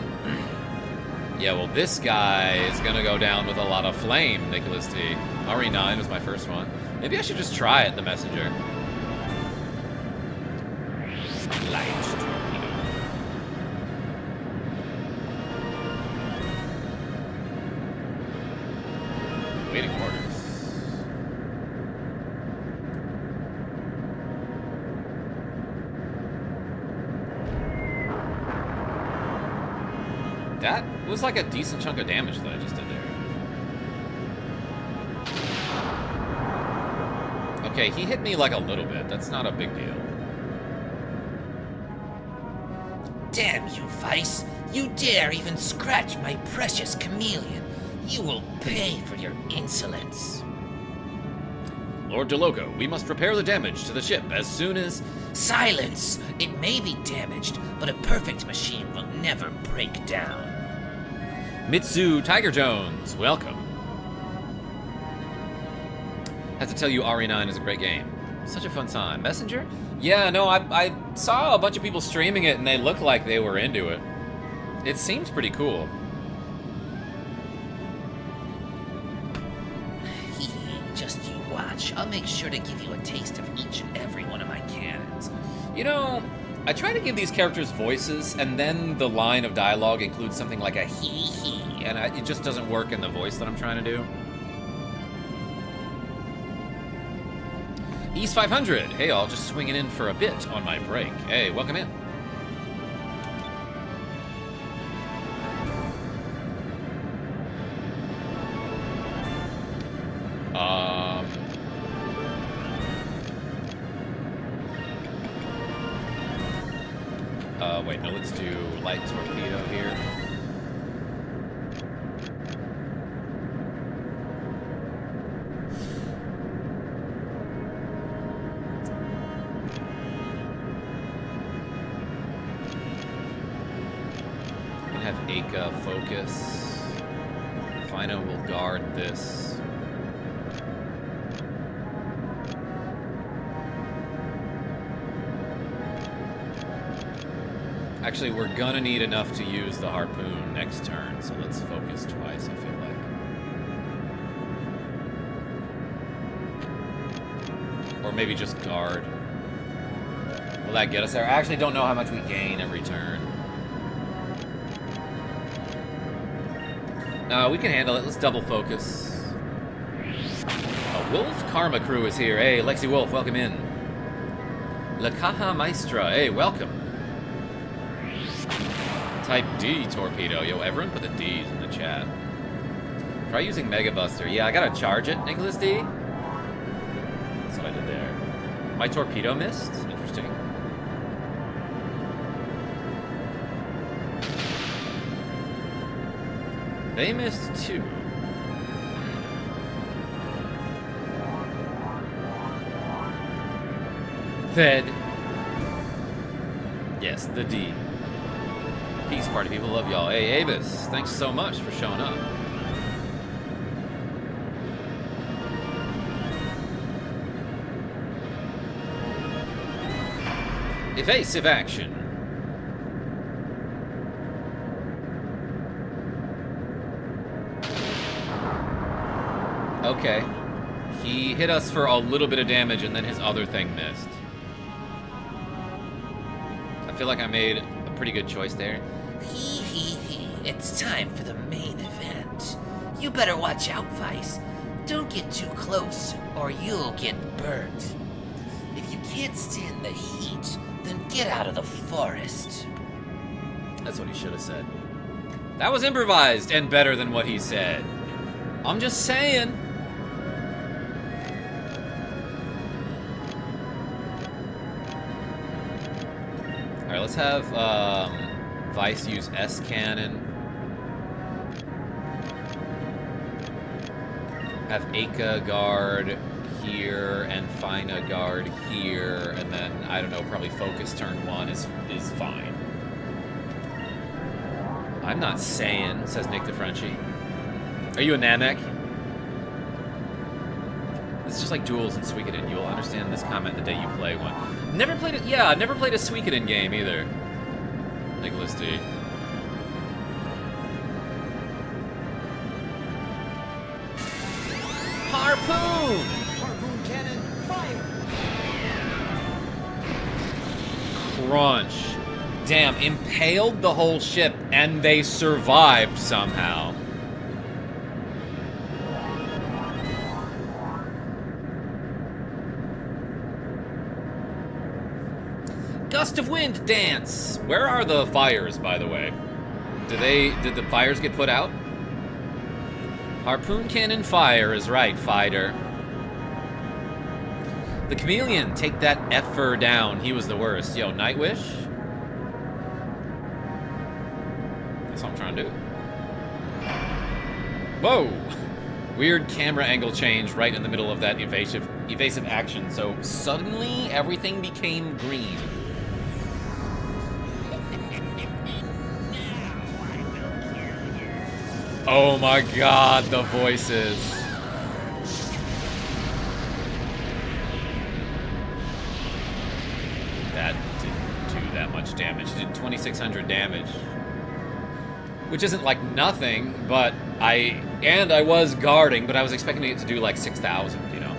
Yeah, well, this guy is going to go down with a lot of flame, Nicholas T. RE9 was my first one. Maybe I should just try it, the Messenger. Light torpedo. Waiting orders. That was like a decent chunk of damage that I just did there. Okay, he hit me like a little bit. That's not a big deal. Damn you, Vice. You dare even scratch my precious chameleon. You will pay for your insolence. Lord DeLoco, we must repair the damage to the ship as soon as... Silence! It may be damaged, but a perfect machine will never break down. Mitsu Tiger Jones, welcome. Have to tell you, RE9 is a great game. Such a fun time. Messenger? Yeah, no, I saw a bunch of people streaming it, and they looked like they were into it. It seems pretty cool. Just you watch. I'll make sure to give you a taste of each and every one of my cannons. You know, I try to give these characters voices, and then the line of dialogue includes something like a hee-hee, and it just doesn't work in the voice that I'm trying to do. East 500. Hey, all, just swinging in for a bit on my break. Hey, welcome in. Wait, no, let's do light torpedo here. Have Aka focus. Fino will guard this. Actually, we're gonna need enough to use the harpoon next turn, so let's focus twice, I feel like. Or maybe just guard. Will that get us there? I actually don't know how much we gain every turn. No, we can handle it. Let's double focus. Wolf Karma Crew is here. Hey, Lexi Wolf, welcome in. La Caja Maestra, hey, welcome. Type D torpedo. Yo, everyone put the D's in the chat. Try using Mega Buster. Yeah, I gotta charge it, Nicholas D. That's what I did there. My torpedo missed? Interesting. They missed too. Fed. Yes, the D. Peace party people, love y'all. Hey, Avis, thanks so much for showing up. Evasive action. Okay. He hit us for a little bit of damage and then his other thing missed. I feel like I made a pretty good choice there. It's time for the main event. You better watch out, Vice. Don't get too close, or you'll get burnt. If you can't stand the heat, then get out of the forest. That's what he should have said. That was improvised and better than what he said. I'm just saying. Alright, let's have Vice use S cannon. Have Aka guard here and Fina guard here, and then I don't know, probably focus turn 1 is fine. I'm not saying, says Nick the Frenchie. Are you a Namek? It's just like duels in Suikoden. You'll understand this comment the day you play one. Never played it. Yeah, never played a Suikoden game either. Nicholas D. Harpoon! Harpoon cannon, fire! Crunch. Damn, impaled the whole ship, and they survived somehow. Gust of wind dance. Where are the fires, by the way? Did the fires get put out? Harpoon cannon fire is right, fighter. The chameleon, take that effer down. He was the worst. Yo, Nightwish? That's what I'm trying to do. Whoa! Weird camera angle change right in the middle of that evasive action. So suddenly everything became green. Oh my god, the voices. That didn't do that much damage. It did 2,600 damage. Which isn't like nothing, but I was guarding, but I was expecting it to do like 6,000, you know?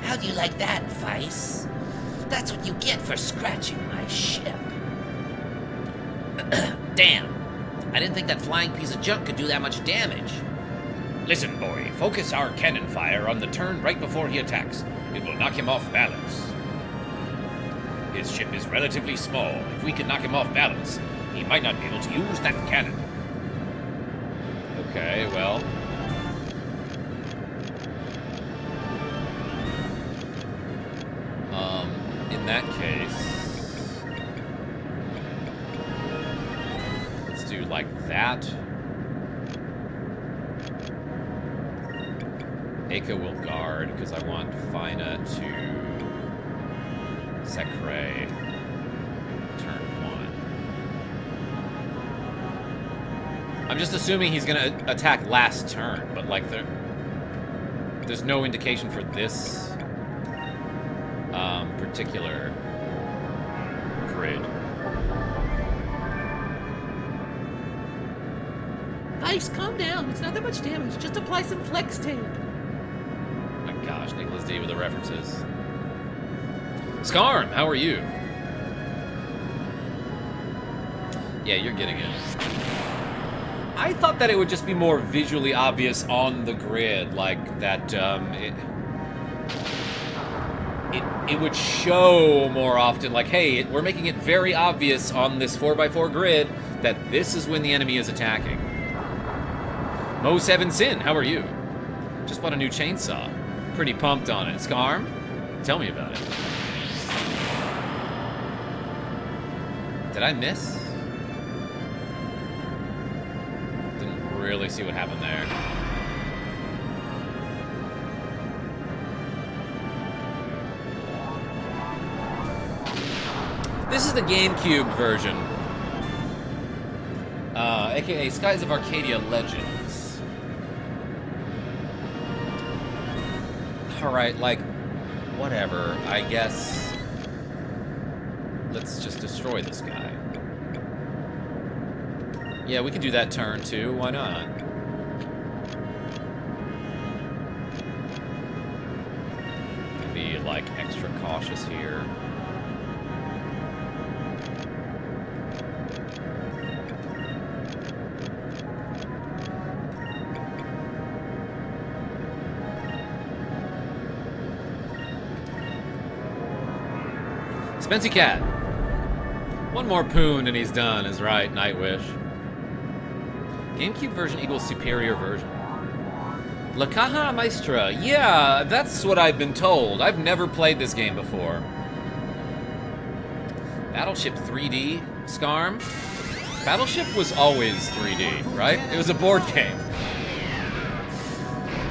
How do you like that, Vice? That's what you get for scratching my ship. Damn. I didn't think that flying piece of junk could do that much damage. Listen, boy, focus our cannon fire on the turn right before he attacks. It will knock him off balance. His ship is relatively small. If we can knock him off balance, he might not be able to use that cannon. Okay, well. In that case, let's do like that. Aka will guard because I want Fina to Secre turn 1. I'm just assuming he's gonna attack last turn, but like there's no indication for this particular grid. Ice, calm down. It's not that much damage. Just apply some flex tape. Oh my gosh, Nicholas D with the references. Skarm, how are you? Yeah, you're getting it. I thought that it would just be more visually obvious on the grid, like that it would show more often, like, hey, we're making it very obvious on this 4x4 grid that this is when the enemy is attacking. Mo7 Sin, how are you? Just bought a new chainsaw. Pretty pumped on it. Scarm? Tell me about it. Did I miss? Didn't really see what happened there. This is the GameCube version. AKA Skies of Arcadia Legends. Alright, like, whatever. I guess... let's just destroy this guy. Yeah, we could do that turn, too. Why not? Be, like, extra cautious here. Spency Cat. One more poon and he's done is right, Nightwish. GameCube version equals superior version. La Caja Maestra. Yeah, that's what I've been told. I've never played this game before. Battleship 3D, Scarm. Battleship was always 3D, right? It was a board game.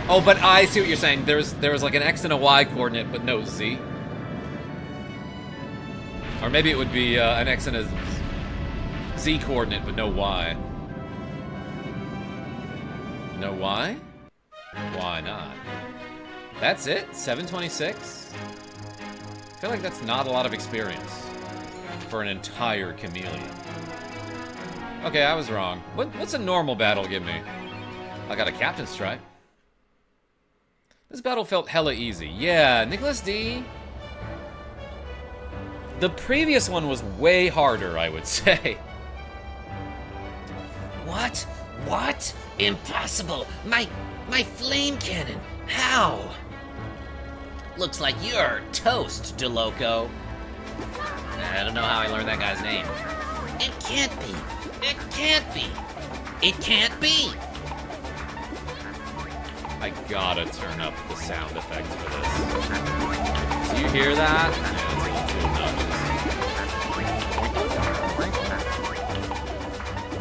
Oh, but I see what you're saying. There was like an X and a Y coordinate, but no Z. Or maybe it would be an X and a Z coordinate, but no Y. No Y? Why not? That's it? 726? I feel like that's not a lot of experience for an entire chameleon. Okay, I was wrong. What's a normal battle give me? I got a captain's stripe. This battle felt hella easy. Yeah, Nicholas D. The previous one was way harder, I would say. What? What? Impossible! My flame cannon! How? Looks like you're toast, DeLoco. I don't know how I learned that guy's name. It can't be! It can't be! It can't be! I gotta turn up the sound effects for this. Do you hear that? Yeah, it's a little too obnoxious.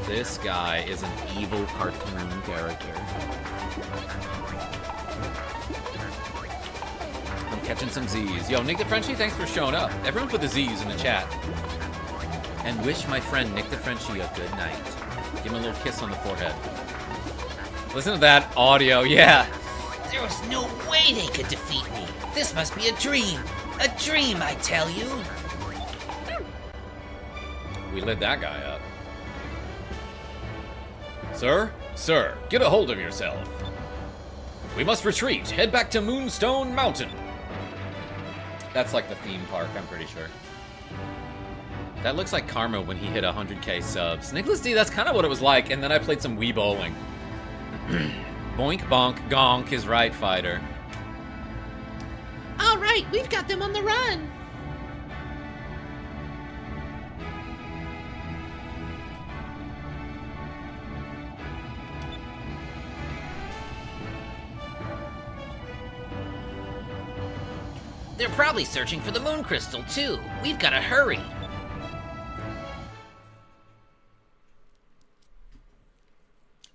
This guy is an evil cartoon character. I'm catching some Z's. Yo, Nick the Frenchie, thanks for showing up. Everyone put the Z's in the chat. And wish my friend Nick the Frenchie a good night. Give him a little kiss on the forehead. Listen to that audio, yeah. There was no way they could defeat me. This must be a dream. A dream, I tell you. We lit that guy up. Sir? Sir, get a hold of yourself. We must retreat. Head back to Moonstone Mountain. That's like the theme park, I'm pretty sure. That looks like Karma when he hit 100k subs. Nicholas D, that's kind of what it was like, and then I played some Wii Bowling. Boink, bonk, gonk is right, fighter. All right, we've got them on the run. They're probably searching for the moon crystal, too. We've got to hurry.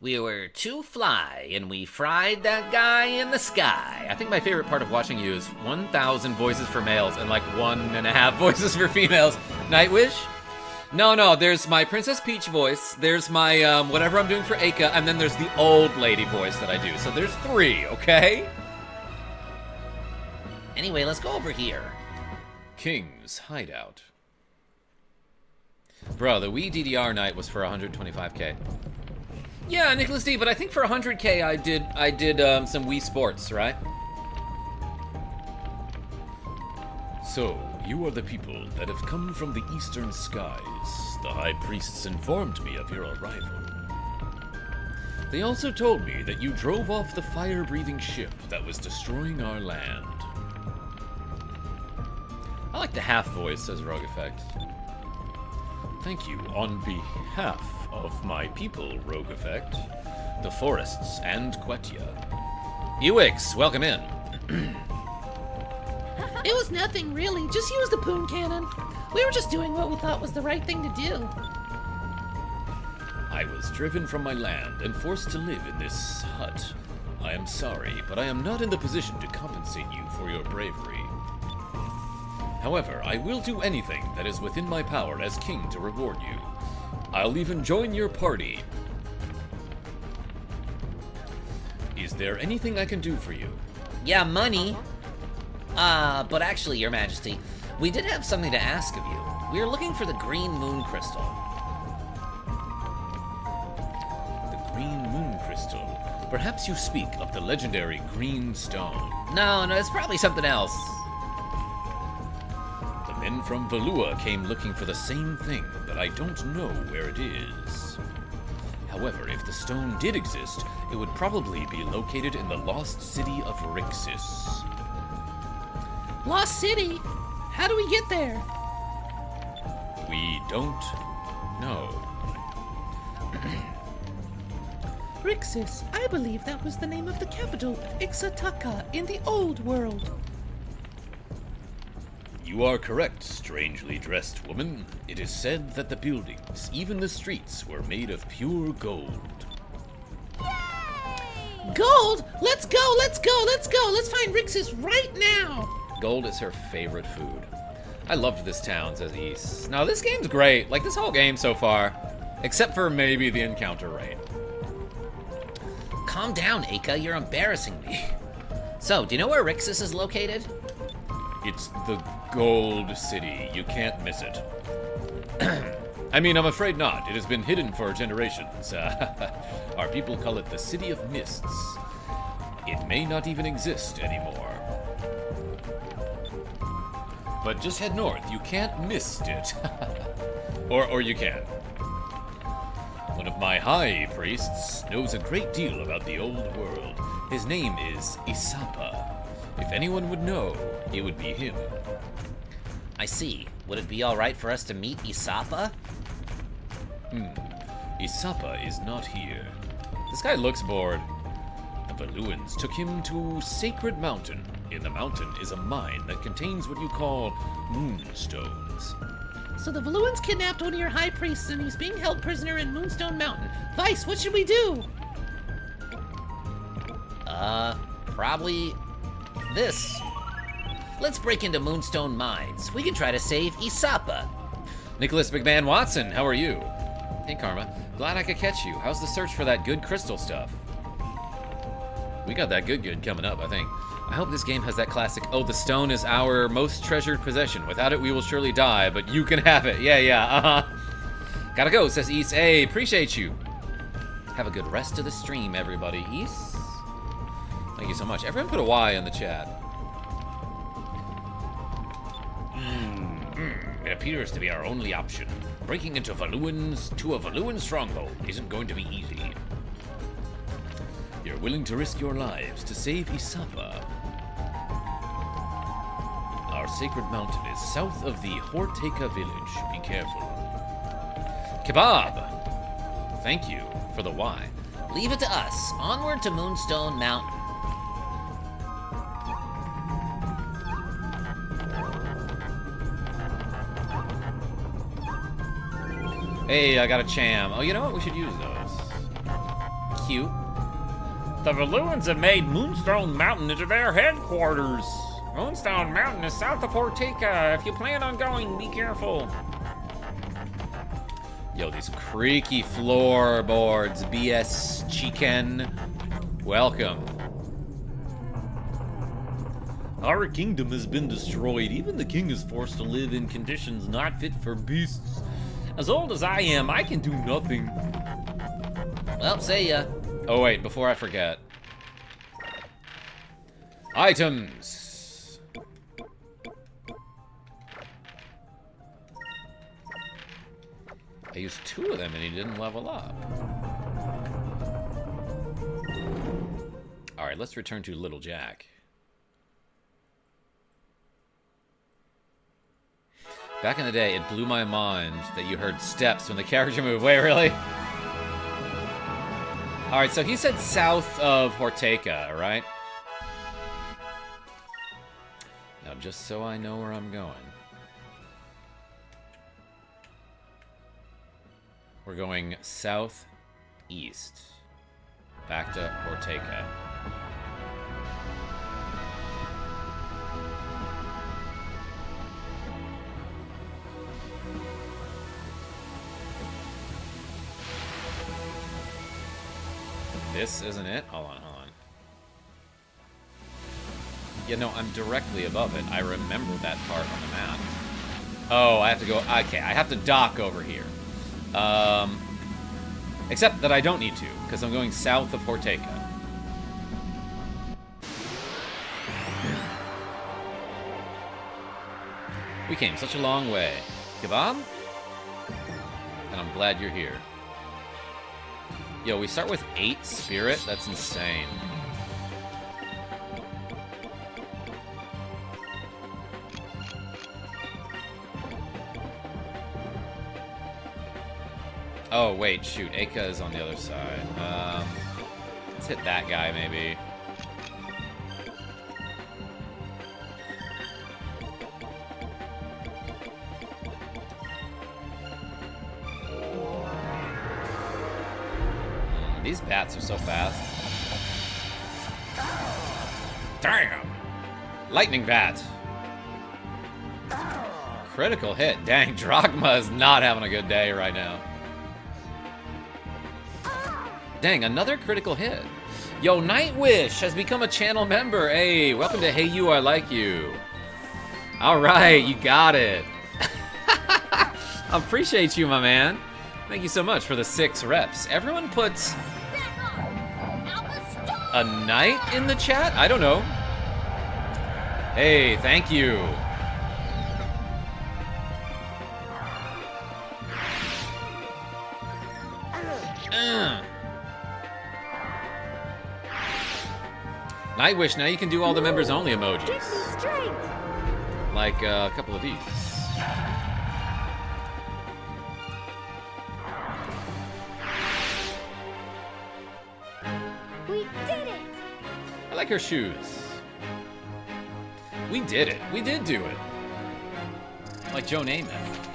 We were too fly, and we fried that guy in the sky. I think my favorite part of watching you is 1,000 voices for males and like 1.5 voices for females. Nightwish? No, there's my Princess Peach voice, there's my whatever I'm doing for Aka, and then there's the old lady voice that I do. So there's 3, okay? Anyway, let's go over here. King's Hideout. Bro, the Wii DDR night was for 125k. Yeah, Nicholas D, but I think for 100k I did some Wii Sports, right? So, you are the people that have come from the eastern skies. The high priests informed me of your arrival. They also told me that you drove off the fire-breathing ship that was destroying our land. I like the half voice as Rogue Effect. Thank you on behalf of my people, Rogue Effect. the forests, and Quetya. Uix, welcome in. It was nothing, really. Just use the poon cannon. We were just doing what we thought was the right thing to do. I was driven from my land and forced to live in this hut. I am sorry, but I am not in the position to compensate you for your bravery. However, I will do anything that is within my power as king to reward you. I'll even join your party. Is there anything I can do for you? Yeah, money. But actually, Your Majesty, we did have something to ask of you. We are looking for the green moon crystal. The green moon crystal. Perhaps you speak of the legendary green stone. No, it's probably something else. The men from Valua came looking for the same thing, but I don't know where it is. However, if the stone did exist, it would probably be located in the lost city of Rixis. Lost City? How do we get there? We don't know. Rixis. I believe that was the name of the capital of Ixataka in the old world. You are correct, strangely dressed woman. It is said that the buildings, even the streets, were made of pure gold. Gold? Let's go, let's go, let's go. Let's find Rixis right now. Gold is her favorite food. I loved this town, says East. Now, this game's great. Like, this whole game so far. Except for maybe the encounter rate. Calm down, Aka. You're embarrassing me. So, do you know where Rixis is located? It's the Gold City. You can't miss it. I mean, I'm afraid not. It has been hidden for generations. Our people call it the City of Mists. It may not even exist anymore. But just head north. You can't miss it. or you can. One of my high priests knows a great deal about the old world. His name is Isapa. If anyone would know, it would be him. I see. Would it be alright for us to meet Isapa? Isapa is not here. This guy looks bored. The Valuans took him to Sacred Mountain. In the mountain is a mine that contains what you call moonstones. So the Valuans kidnapped one of your high priests and he's being held prisoner in Moonstone Mountain. Vice, what should we do? Probably this. Let's break into Moonstone Mines. We can try to save Isapa. Nicholas McMahon Watson, how are you? Hey, Karma. Glad I could catch you. How's the search for that good crystal stuff? We got that good coming up, I think. I hope this game has that classic, oh, the stone is our most treasured possession. Without it, we will surely die, but you can have it. Yeah, Gotta go, says East. Hey, appreciate you. Have a good rest of the stream, everybody. East? Thank you so much. Everyone put a Y in the chat. It appears to be our only option. Breaking into a Valuan stronghold isn't going to be easy. You're willing to risk your lives to save Isapa. Our sacred mountain is south of the Horteka village. Be careful. Kebab! Thank you for the Y. Leave it to us. Onward to Moonstone Mountain. Hey, I got a cham. Oh, you know what? We should use those. Cute. The Valuans have made Moonstone Mountain into their headquarters. Moonstone Mountain is south of Horteka. If you plan on going, be careful. Yo, these creaky floorboards, BS chicken. Welcome. Our kingdom has been destroyed. Even the king is forced to live in conditions not fit for beasts. As old as I am, I can do nothing. Well, see ya. Oh, wait, before I forget. Items. I used 2 of them and he didn't level up. Alright, let's return to Little Jack. Back in the day, it blew my mind that you heard steps when the character moved. Wait, really? Alright, so he said south of Horteca, right? Now, just so I know where I'm going. We're going southeast. Back to Horteca. This isn't it? Hold on, hold on. Yeah, no, I'm directly above it. I remember that part on the map. Oh, I have to go... Okay, I have to dock over here. Except that I don't need to, because I'm going south of Horteca. We came such a long way. Kebab? And I'm glad you're here. Yo, we start with 8 spirit? That's insane. Oh, wait, shoot. Aka is on the other side. Let's hit that guy, maybe. These bats are so fast. Damn! Lightning bat. Critical hit. Dang, Drachma is not having a good day right now. Dang, another critical hit. Yo, Nightwish has become a channel member. Hey, welcome to Hey You, I Like You. Alright, you got it. I appreciate you, my man. Thank you so much for the 6 reps. Everyone puts a knight in the chat? I don't know. Hey, thank you. Nightwish, now you can do all the members only emojis. Like a couple of these. We did it! I like her shoes. We did it. We did do it. Like Joe Namath.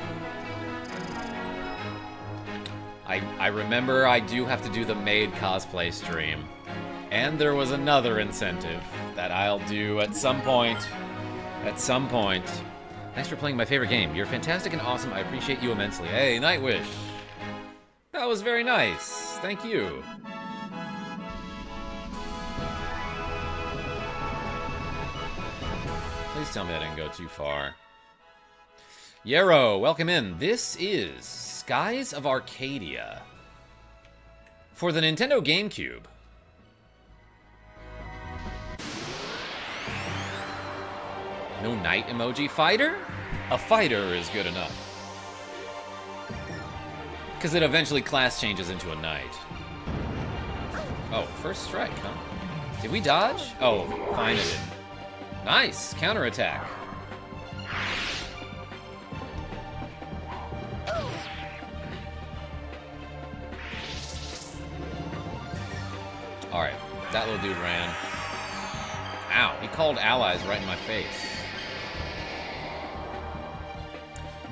I remember I do have to do the maid cosplay stream. And there was another incentive that I'll do at some point. At some point. Thanks for playing my favorite game. You're fantastic and awesome. I appreciate you immensely. Hey, Nightwish. That was very nice. Thank you. Please tell me I didn't go too far. Yarrow, welcome in. This is Skies of Arcadia for the Nintendo GameCube. No knight emoji. Fighter? A fighter is good enough. Because it eventually class changes into a knight. Oh, first strike, huh? Did we dodge? Oh, fine it didn't. Nice! Counterattack. Alright, that little dude ran. Ow, he called allies right in my face.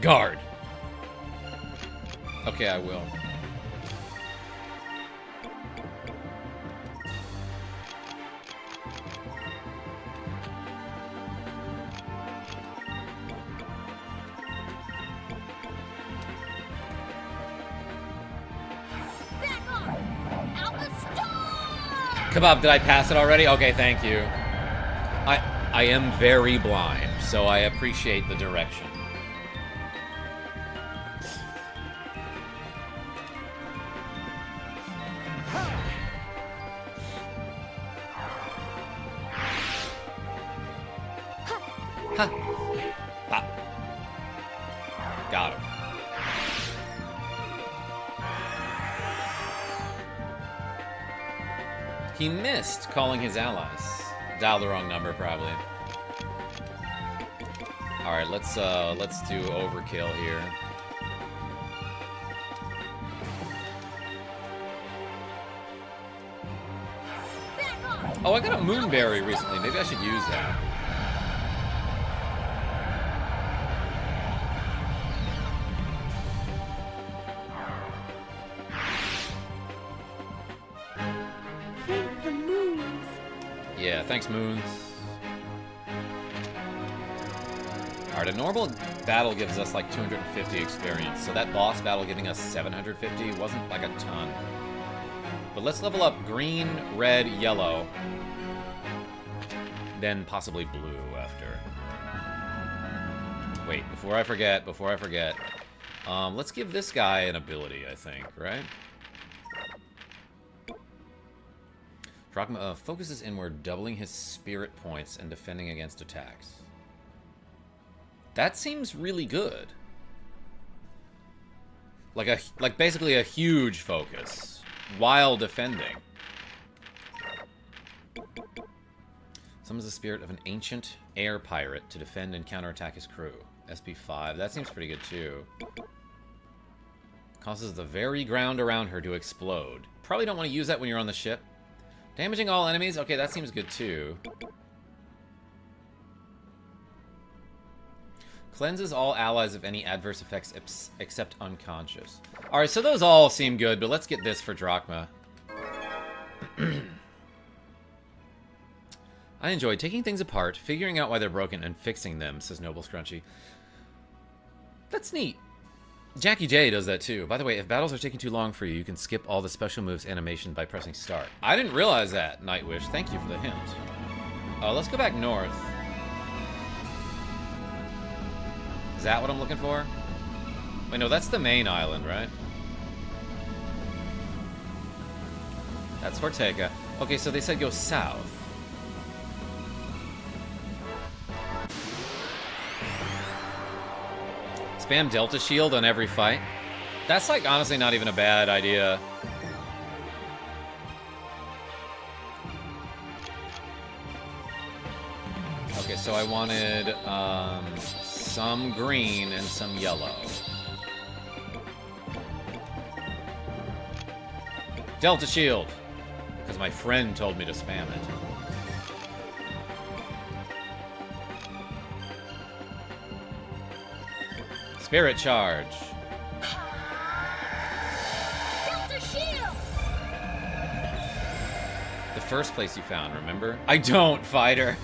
Guard! Okay, I will. Kebab, did I pass it already? Okay, thank you. I am very blind, so I appreciate the direction. Ha! Pop. Got him. He missed calling his allies. Dialed the wrong number, probably. All right, let's do overkill here. Oh, I got a moonberry recently. Maybe I should use that. Thank the moons. Yeah, thanks, Moons. Alright, a normal battle gives us like 250 experience, so that boss battle giving us 750 wasn't like a ton. But let's level up green, red, yellow, then possibly blue after. Wait, before I forget, let's give this guy an ability, I think, right? Drachma focuses inward, doubling his spirit points and defending against attacks. That seems really good. Like basically a huge focus while defending. Summons the spirit of an ancient air pirate to defend and counterattack his crew. SP5. That seems pretty good too. Causes the very ground around her to explode. Probably don't want to use that when you're on the ship. Damaging all enemies? Okay, that seems good too. Cleanses all allies of any adverse effects except unconscious. Alright, so those all seem good, but let's get this for Drachma. I enjoy taking things apart, figuring out why they're broken, and fixing them, says Noble Scrunchy. That's neat. Jackie J does that too. By the way, if battles are taking too long for you, you can skip all the special moves animation by pressing start. I didn't realize that, Nightwish. Thank you for the hint. Let's go back north. Is that what I'm looking for? Wait, no, that's the main island, right? That's Forteca. Okay, so they said go south. Spam Delta Shield on every fight. That's, like, honestly not even a bad idea. Okay, so I wanted, some green and some yellow. Delta Shield! Because my friend told me to spam it. Spirit Charge. Delta Shield. The first place you found, remember? I don't, fighter.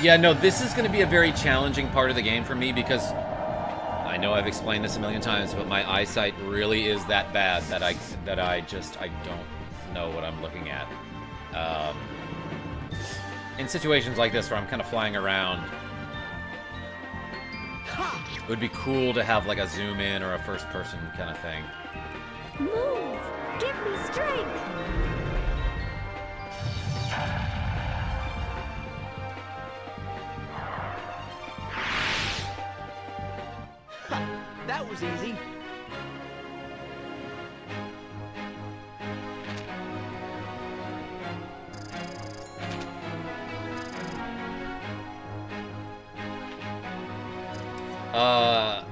Yeah, no, this is going to be a very challenging part of the game for me because I know I've explained this a million times, but my eyesight really is that bad that I don't know what I'm looking at. In situations like this where I'm kind of flying around, it would be cool to have like a zoom in or a first person kind of thing. Moons, give me strength. That was easy.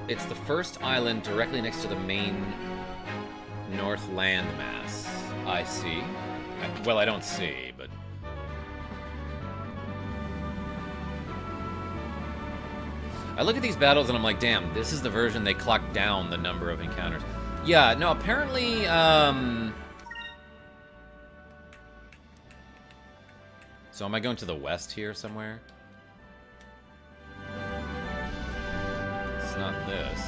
It's the first island directly next to the main north landmass. I see. Well, I don't see, but... I look at these battles and I'm like, damn, this is the version they clocked down the number of encounters. Yeah, no, apparently, So am I going to the west here somewhere? It's not this.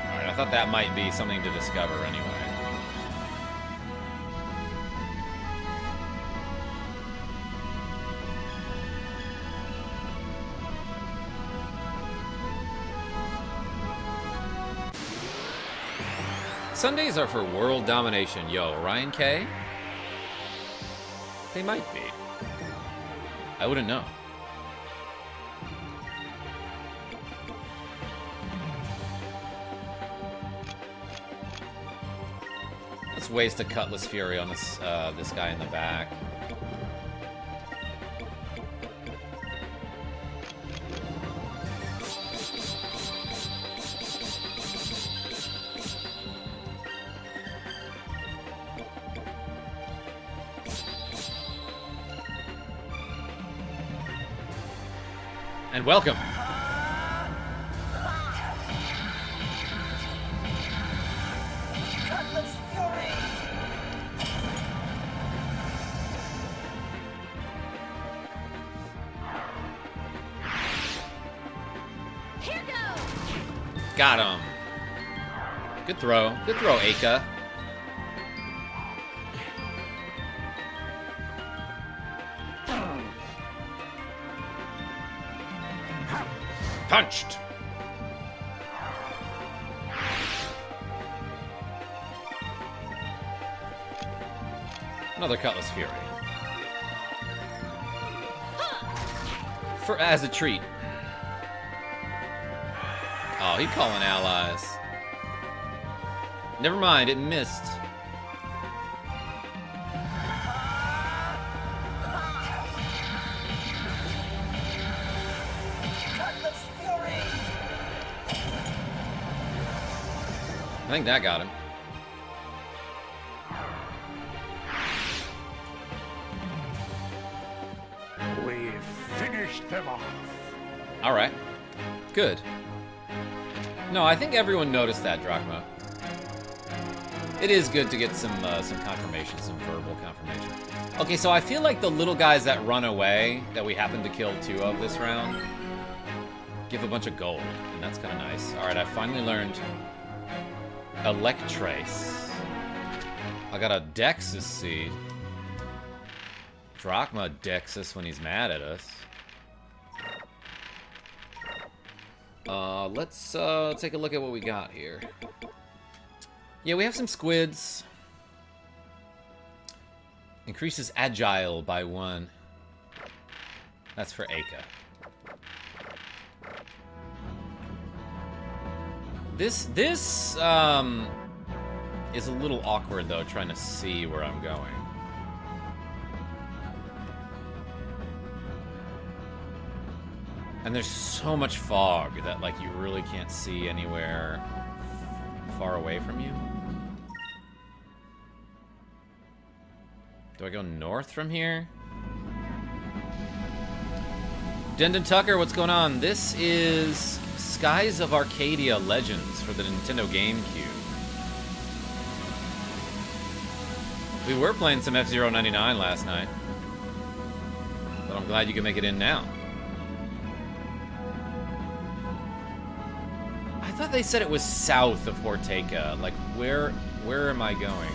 Alright, I thought that might be something to discover anyway. Sundays are for world domination. Yo, Ryan K? They might be. I wouldn't know. Let's waste a Cutlass Fury on this this guy in the back. And welcome. Here goes. Got him. Good throw. Good throw, Aka. Punched. Another Cutlass Fury. As a treat. Oh, he calling allies. Never mind, it missed. I think that got him. We've finished them off. All right. Good. No, I think everyone noticed that, Drachma. It is good to get some confirmation, some verbal confirmation. Okay, so I feel like the little guys that run away, that we happen to kill 2 of this round, give a bunch of gold, and that's kind of nice. All right, I finally learned Electrace. I got a Dexus seed. Drachma Dexus when he's mad at us. Let's take a look at what we got here. Yeah, we have some squids. Increases agile by 1. That's for Aka. This is a little awkward though, trying to see where I'm going. And there's so much fog that like you really can't see anywhere far away from you. Do I go north from here? Dendon Tucker, what's going on? This is Skies of Arcadia Legends for the Nintendo GameCube. We were playing some F-Zero 99 last night. But I'm glad you can make it in now. I thought they said it was south of Horteka. Like, where am I going?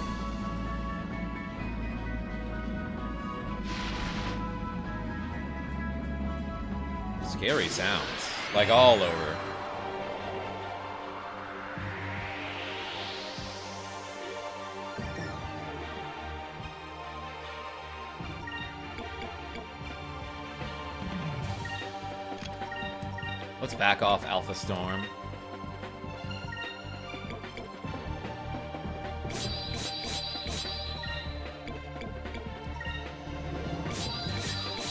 Scary sounds. Like, all over. Let's back off Alpha Storm.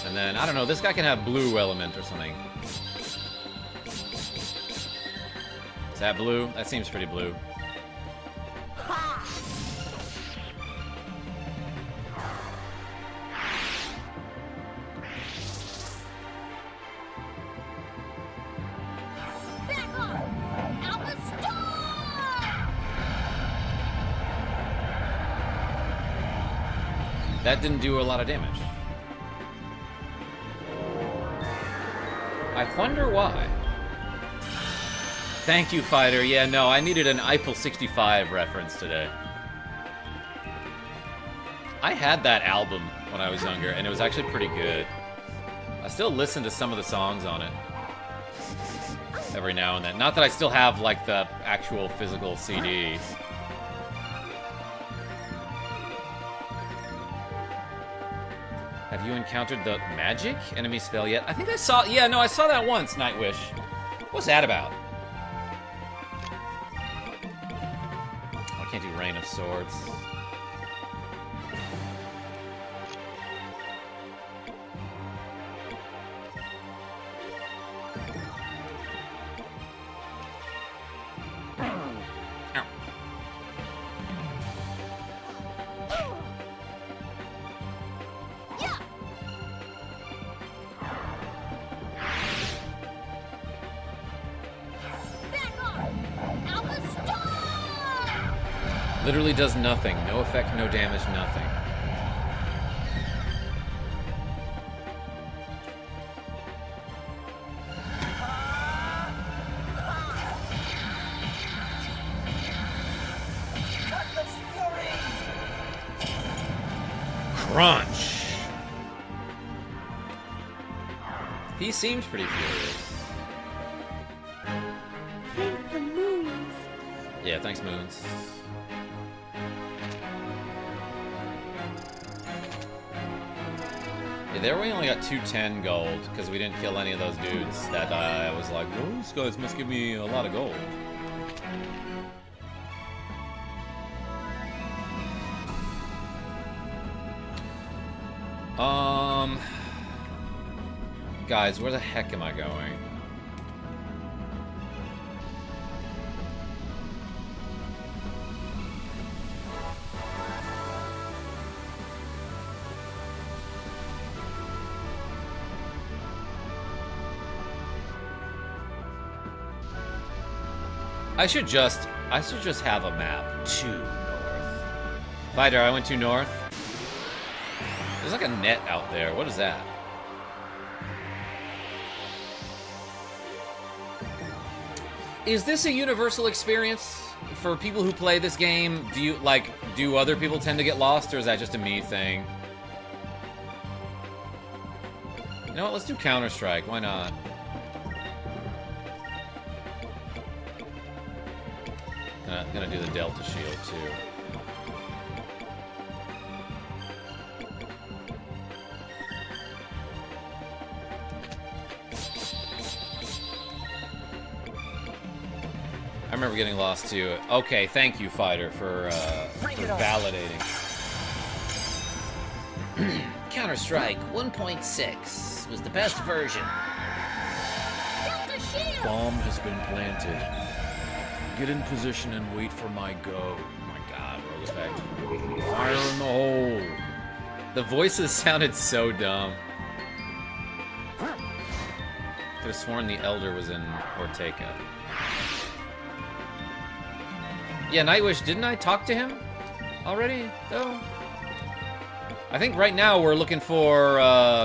And then, I don't know, this guy can have blue element or something. Is that blue? That seems pretty blue. Back off. Alpha Storm. That didn't do a lot of damage. I wonder why. Thank you, Fighter. Yeah, no, I needed an Eiffel 65 reference today. I had that album when I was younger, and it was actually pretty good. I still listen to some of the songs on it. Every now and then. Not that I still have, like, the actual physical CD. Have you encountered the magic enemy spell yet? I think I saw... Yeah, no, I saw that once, Nightwish. What's that about? I can't do Rain of Swords. Ow. Literally does nothing. No effect, no damage, nothing. Crunch! He seems pretty furious. Thank the moons. Yeah, thanks, Moons. Yeah, there we only got 210 gold, because we didn't kill any of those dudes that I was like, well, these guys must give me a lot of gold. Guys, where the heck am I going? I should just have a map. Too north. Fighter, I went too north. There's like a net out there. What is that? Is this a universal experience for people who play this game? Do other people tend to get lost, or is that just a me thing? You know what? Let's do Counter-Strike. Why not? Gonna do the Delta Shield too. I remember getting lost too. Okay, thank you, Fighter, for validating. Counter-Strike 1.6 was the best version. Delta Shield! Bomb has been planted. Get in position and wait for my go. Oh my god, rogue effect. Fire in the hole. The voices sounded so dumb. Could have sworn the Elder was in Ortega. Yeah, Nightwish, didn't I talk to him already, though? I think right now we're looking for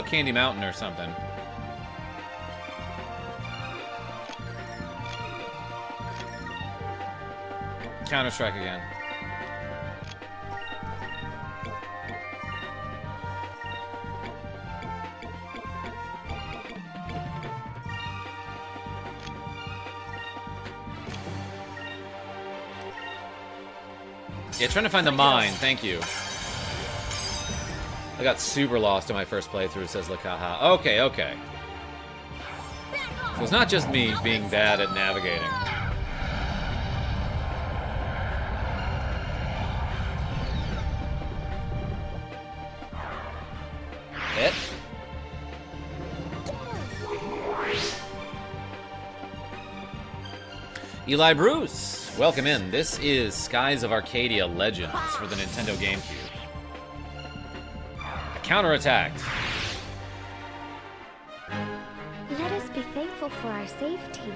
Candy Mountain or something. Counter-Strike again. Yeah, trying to find the mine. Thank you. I got super lost in my first playthrough, says Lakaha. Okay, okay. So it's not just me being bad at navigating. Hit. Eli Bruce, welcome in. This is Skies of Arcadia Legends for the Nintendo GameCube. A counterattack. Let us be thankful for our safety.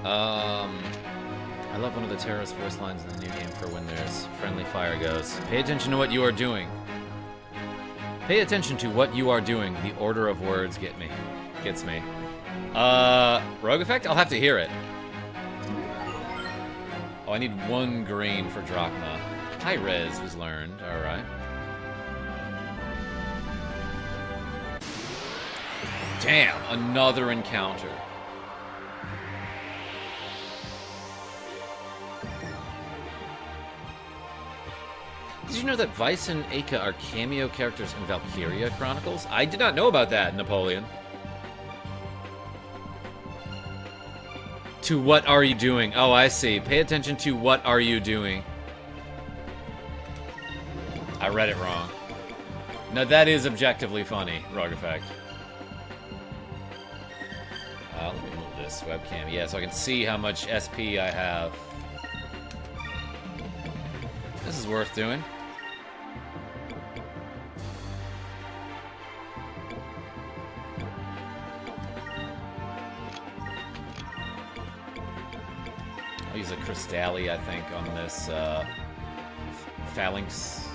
I love one of the terrorist voice lines in the new game for when there's friendly fire goes. Pay attention to what you are doing. Pay attention to what you are doing. The order of words gets me. Rogue effect? I'll have to hear it. Oh, I need 1 green for Drachma. High res was learned. Alright. Damn, another encounter. Did you know that Weiss and Aka are cameo characters in Valkyria Chronicles? I did not know about that, Napoleon. To what are you doing? Oh, I see. Pay attention to what are you doing. I read it wrong. No, that is objectively funny, Rogue Effect. Let me move this webcam. Yeah, so I can see how much SP I have. This is worth doing. I'll use a Crystalli, I think, on this Phalanx.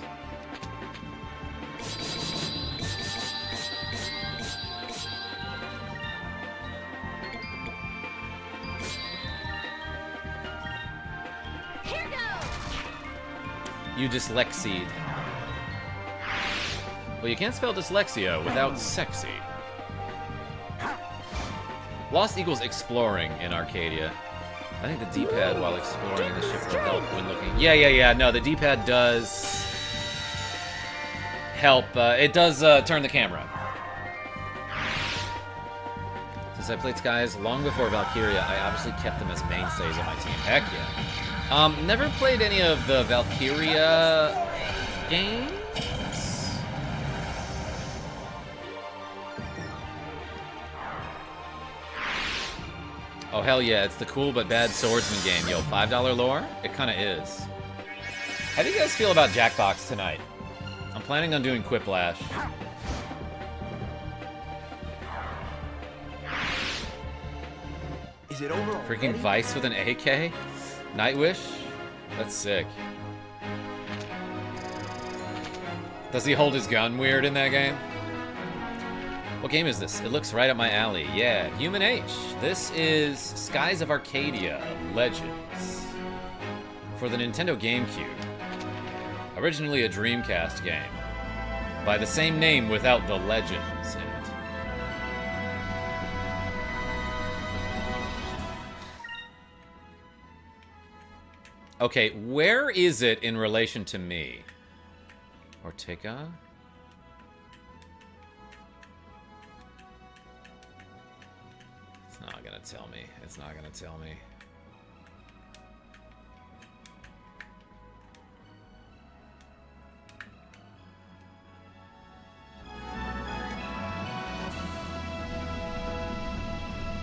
Here goes! You dyslexied. Well, you can't spell dyslexia without sexy. Lost equals exploring in Arcadia. I think the D-pad while exploring the ship will help when looking. Yeah. No, the D-pad does help. It does turn the camera. Since I played Skies long before Valkyria, I obviously kept them as mainstays on my team. Heck yeah. Never played any of the Valkyria games. Oh, hell yeah, it's the cool but bad swordsman game. Yo, $5 lore? It kinda is. How do you guys feel about Jackbox tonight? I'm planning on doing Quiplash. Is it over? Freaking Vice with an AK? Nightwish? That's sick. Does he hold his gun weird in that game? What game is this? It looks right up my alley. Yeah, Human H. This is Skies of Arcadia Legends for the Nintendo GameCube. Originally a Dreamcast game by the same name without the legends in it. Okay, where is it in relation to me? Ortega? It's not gonna tell me. It's not gonna tell me.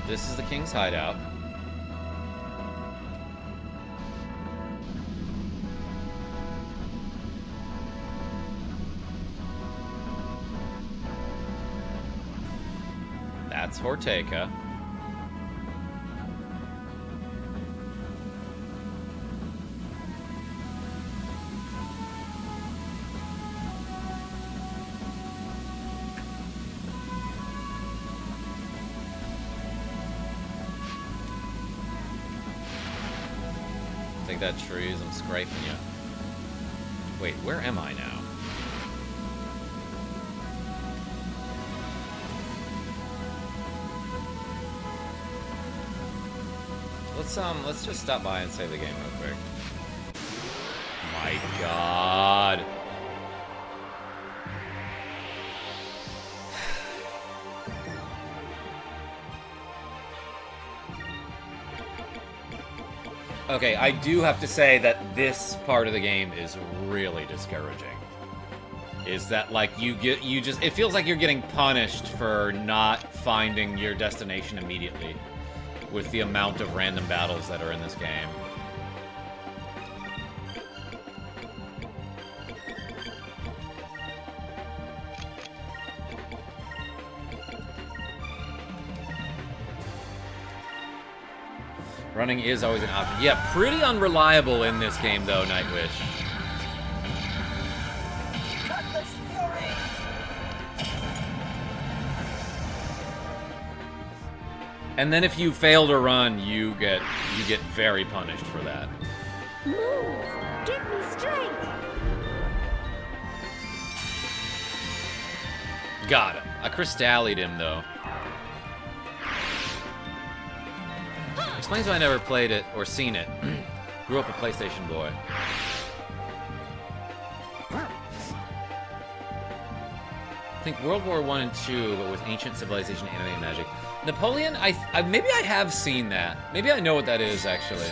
This is the King's hideout. That's Horteka. Take that, trees. I'm scraping you. Wait, where am I now? Let's just stop by and save the game real quick. My God. Okay, I do have to say that this part of the game is really discouraging. Is that, like, it feels like you're getting punished for not finding your destination immediately with the amount of random battles that are in this game. Running is always an option. Yeah, pretty unreliable in this game, though, Nightwish. And then if you fail to run, you get very punished for that. Move! Give me strength! Got him. I crystallied him, though. Explains why I never played it or seen it. Grew up a PlayStation boy. I think World War I and II, but with ancient civilization, anime, and magic. Napoleon, maybe I have seen that. Maybe I know what that is, actually.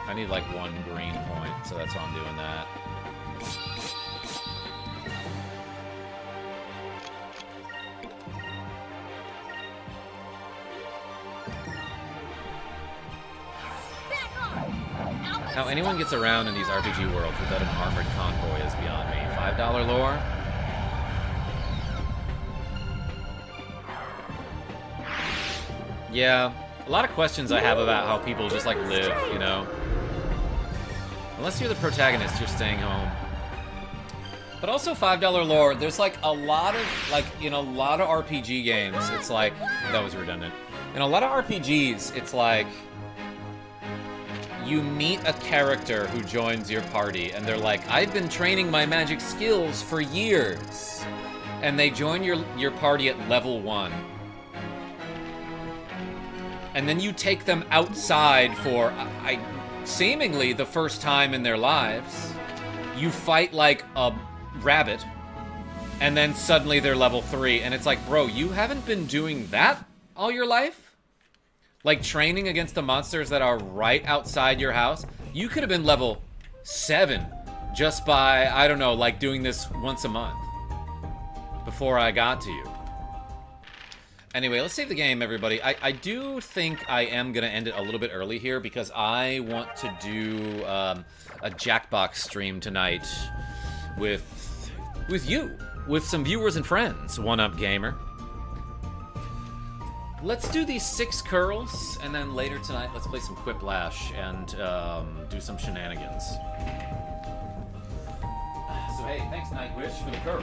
I need like one green point, so that's why I'm doing that. How anyone gets around in these RPG worlds without an armored convoy is beyond me. $5 lore? Yeah, a lot of questions I have about how people just, like, live, you know? Unless you're the protagonist, you're staying home. But also $5 lore, there's, like, a lot of, like, in a lot of RPG games, it's like... That was redundant. In a lot of RPGs, it's like... You meet a character who joins your party, and they're like, I've been training my magic skills for years. And they join your party at level 1. And then you take them outside for, seemingly the first time in their lives. You fight like a rabbit, and then suddenly they're level 3, and it's like, bro, you haven't been doing that all your life? Like training against the monsters that are right outside your house? You could have been level 7 just by, I don't know, like doing this once a month before I got to you. Anyway, let's save the game, everybody. I do think I am going to end it a little bit early here because I want to do a Jackbox stream tonight with you, with some viewers and friends. One Up Gamer. Let's do these 6 curls, and then later tonight, let's play some Quiplash and do some shenanigans. So hey, thanks Nightwish for the curls.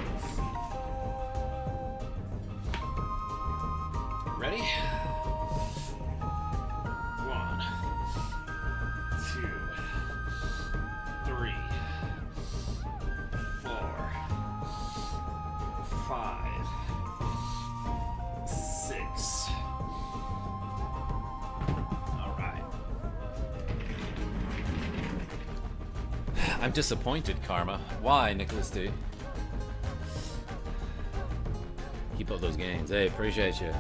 Ready? 1, 2, 3, 4, 5, 6. All right. I'm disappointed, Karma. Why, Nicholas D? Keep up those gains. Hey, appreciate you.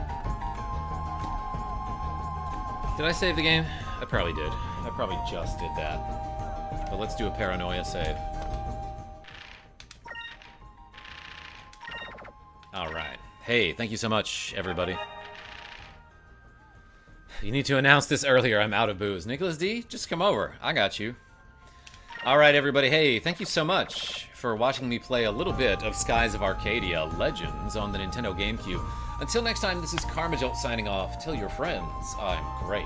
Did I save the game? I probably did. I probably just did that. But let's do a paranoia save. Alright. Hey, thank you so much, everybody. You need to announce this earlier. I'm out of booze. Nicholas D, just come over. I got you. Alright, everybody. Hey, thank you so much for watching me play a little bit of Skies of Arcadia Legends on the Nintendo GameCube. Until next time, this is KarmaJolt signing off. Tell your friends I'm great.